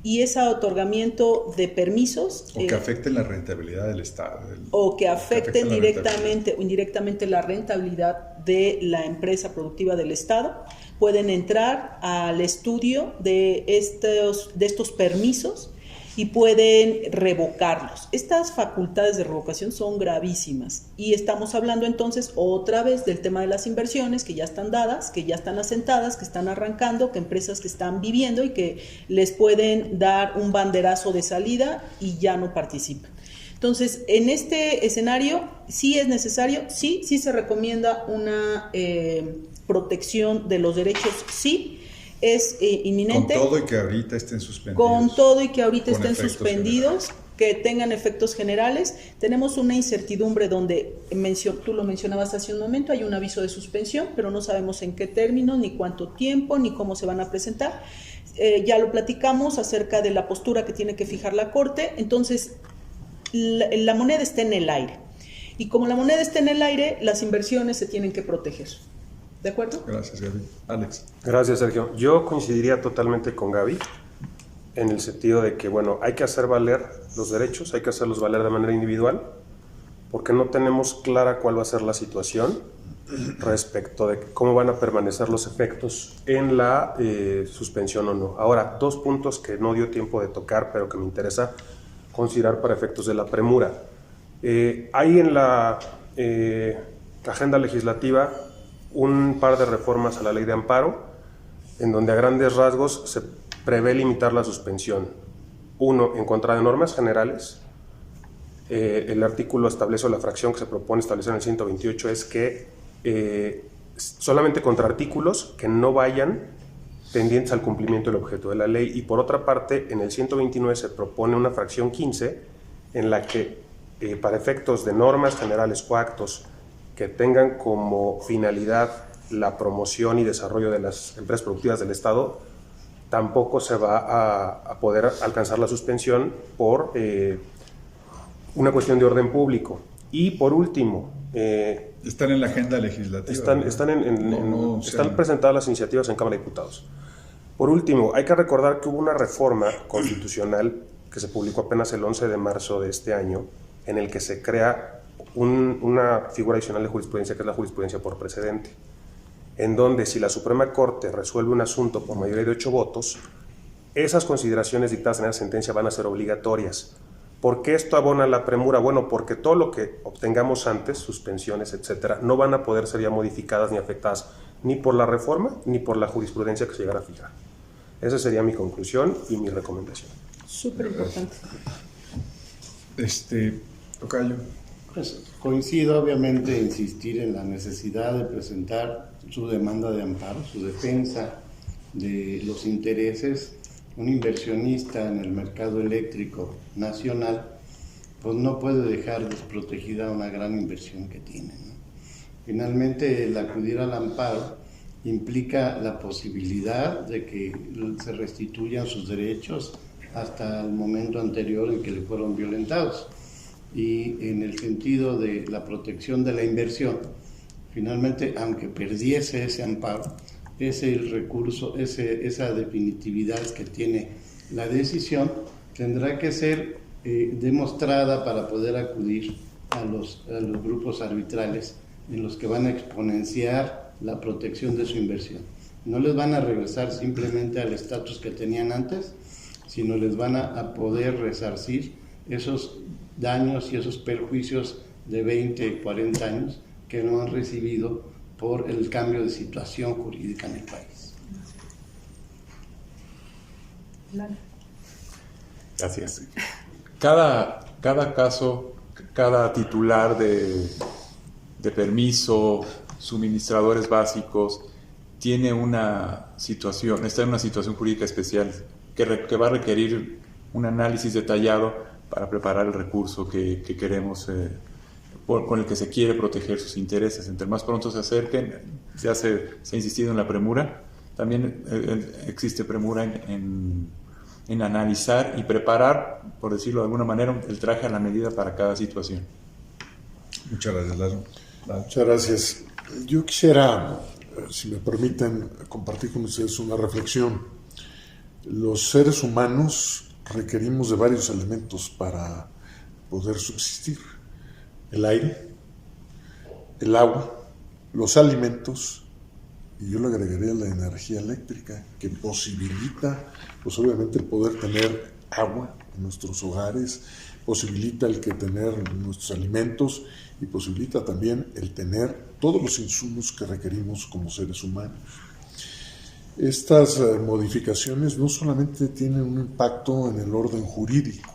y ese otorgamiento de permisos... O que afecten la rentabilidad del Estado. O que afecten directamente o indirectamente la rentabilidad de la empresa productiva del Estado. Pueden entrar al estudio de estos permisos y pueden revocarlos. Estas facultades de revocación son gravísimas y estamos hablando entonces otra vez del tema de las inversiones que ya están dadas, que ya están asentadas, que están arrancando, que empresas que están viviendo y que les pueden dar un banderazo de salida y ya no participan. Entonces, en este escenario, sí es necesario, sí se recomienda una protección de los derechos, sí. Es inminente. Con todo y que ahorita estén suspendidos. Con todo y que ahorita estén suspendidos, que tengan efectos generales. Tenemos una incertidumbre donde, tú lo mencionabas hace un momento, hay un aviso de suspensión, pero no sabemos en qué términos, ni cuánto tiempo, ni cómo se van a presentar. Ya lo platicamos acerca de la postura que tiene que fijar la Corte. Entonces, la moneda está en el aire. Y como la moneda está en el aire, las inversiones se tienen que proteger. ¿De acuerdo? Gracias, Gaby. Alex. Gracias, Sergio. Yo coincidiría totalmente con Gaby en el sentido de que, bueno, hay que hacer valer los derechos, hay que hacerlos valer de manera individual, porque no tenemos clara cuál va a ser la situación respecto de cómo van a permanecer los efectos en la suspensión o no. Ahora, dos puntos que no dio tiempo de tocar, pero que me interesa considerar para efectos de la premura. Hay en la agenda legislativa un par de reformas a la ley de amparo, en donde a grandes rasgos se prevé limitar la suspensión. Uno, en contra de normas generales. El artículo establece, o la fracción que se propone establecer en el 128 es que solamente contra artículos que no vayan tendientes al cumplimiento del objeto de la ley. Y por otra parte, en el 129 se propone una fracción 15 en la que para efectos de normas generales o actos que tengan como finalidad la promoción y desarrollo de las empresas productivas del Estado, tampoco se va a poder alcanzar la suspensión por una cuestión de orden público. Y por último... están en la agenda legislativa. Están presentadas las iniciativas en Cámara de Diputados. Por último, hay que recordar que hubo una reforma constitucional que se publicó apenas el 11 de marzo de este año, en el que se crea una figura adicional de jurisprudencia, que es la jurisprudencia por precedente, en donde si la Suprema Corte resuelve un asunto por mayoría de 8 votos, esas consideraciones dictadas en la sentencia van a ser obligatorias. ¿Por qué esto abona la premura? Bueno, porque todo lo que obtengamos antes, suspensiones, etcétera, no van a poder ser ya modificadas ni afectadas ni por la reforma ni por la jurisprudencia que se llegara a fijar. Esa sería mi conclusión y mi recomendación. Súper importante. Tocayo. Pues coincido, obviamente, en insistir en la necesidad de presentar su demanda de amparo, su defensa de los intereses. Un inversionista en el mercado eléctrico nacional pues no puede dejar desprotegida una gran inversión que tiene, ¿no? Finalmente, el acudir al amparo implica la posibilidad de que se restituyan sus derechos hasta el momento anterior en que le fueron violentados. Y en el sentido de la protección de la inversión, finalmente, aunque perdiese ese amparo, ese recurso, esa definitividad que tiene la decisión, tendrá que ser demostrada para poder acudir a los grupos arbitrales en los que van a exponenciar la protección de su inversión. No les van a regresar simplemente al estatus que tenían antes, sino les van a poder resarcir esos daños y esos perjuicios de 20, 40 años que no han recibido por el cambio de situación jurídica en el país. Gracias. Cada caso, cada titular de permiso, suministradores básicos, tiene una situación, está en una situación jurídica especial que va a requerir un análisis detallado para preparar el recurso que queremos, con el que se quiere proteger sus intereses. Entre más pronto se acerquen, ya se ha insistido en la premura, también existe premura en analizar y preparar, por decirlo de alguna manera, el traje a la medida para cada situación. Muchas gracias, Lalo. Muchas gracias. Yo quisiera, si me permiten, compartir con ustedes una reflexión. Los seres humanos requerimos de varios elementos para poder subsistir: el aire, el agua, los alimentos, y yo le agregaría la energía eléctrica, que posibilita, pues obviamente, el poder tener agua en nuestros hogares, posibilita el que tener nuestros alimentos y posibilita también el tener todos los insumos que requerimos como seres humanos. Estas modificaciones no solamente tienen un impacto en el orden jurídico,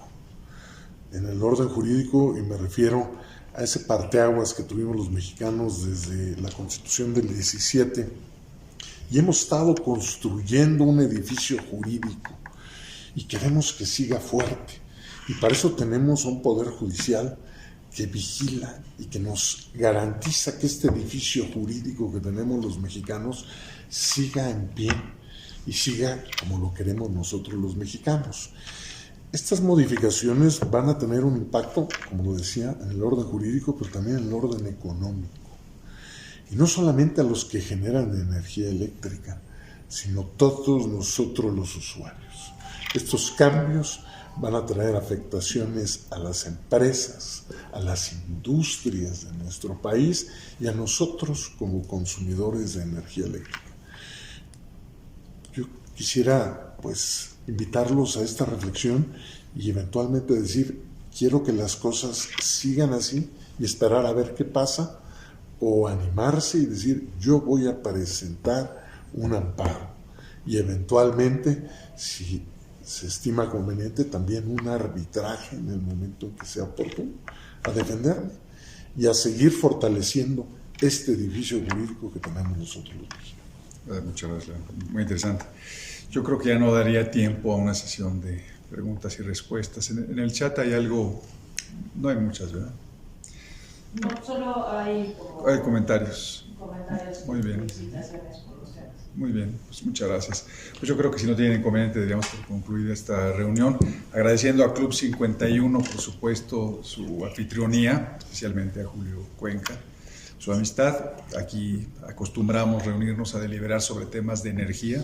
y me refiero a ese parteaguas que tuvimos los mexicanos desde la Constitución del 17, y hemos estado construyendo un edificio jurídico y queremos que siga fuerte, y para eso tenemos un poder judicial que vigila y que nos garantiza que este edificio jurídico que tenemos los mexicanos siga en pie y siga como lo queremos nosotros los mexicanos. Estas modificaciones van a tener un impacto, como lo decía, en el orden jurídico, pero también en el orden económico. Y no solamente a los que generan energía eléctrica, sino todos nosotros los usuarios. Estos cambios van a traer afectaciones a las empresas, a las industrias de nuestro país y a nosotros como consumidores de energía eléctrica. Yo quisiera, pues, invitarlos a esta reflexión y eventualmente decir, quiero que las cosas sigan así y esperar a ver qué pasa, o animarse y decir, yo voy a presentar un amparo y eventualmente, si se estima conveniente, también un arbitraje en el momento en que sea oportuno, a defenderme y a seguir fortaleciendo este edificio jurídico que tenemos nosotros los mexicanos. Muchas gracias, muy interesante. Yo creo que ya no daría tiempo a una sesión de preguntas y respuestas. En el chat hay algo, no hay muchas, ¿verdad? No, solo hay comentarios. Muy bien. Felicitaciones por los temas. Muy bien, pues muchas gracias. Pues yo creo que si no tienen inconveniente deberíamos concluir esta reunión, agradeciendo a Club 51, por supuesto, su anfitrionía, especialmente a Julio Cuenca, su amistad. Aquí acostumbramos reunirnos a deliberar sobre temas de energía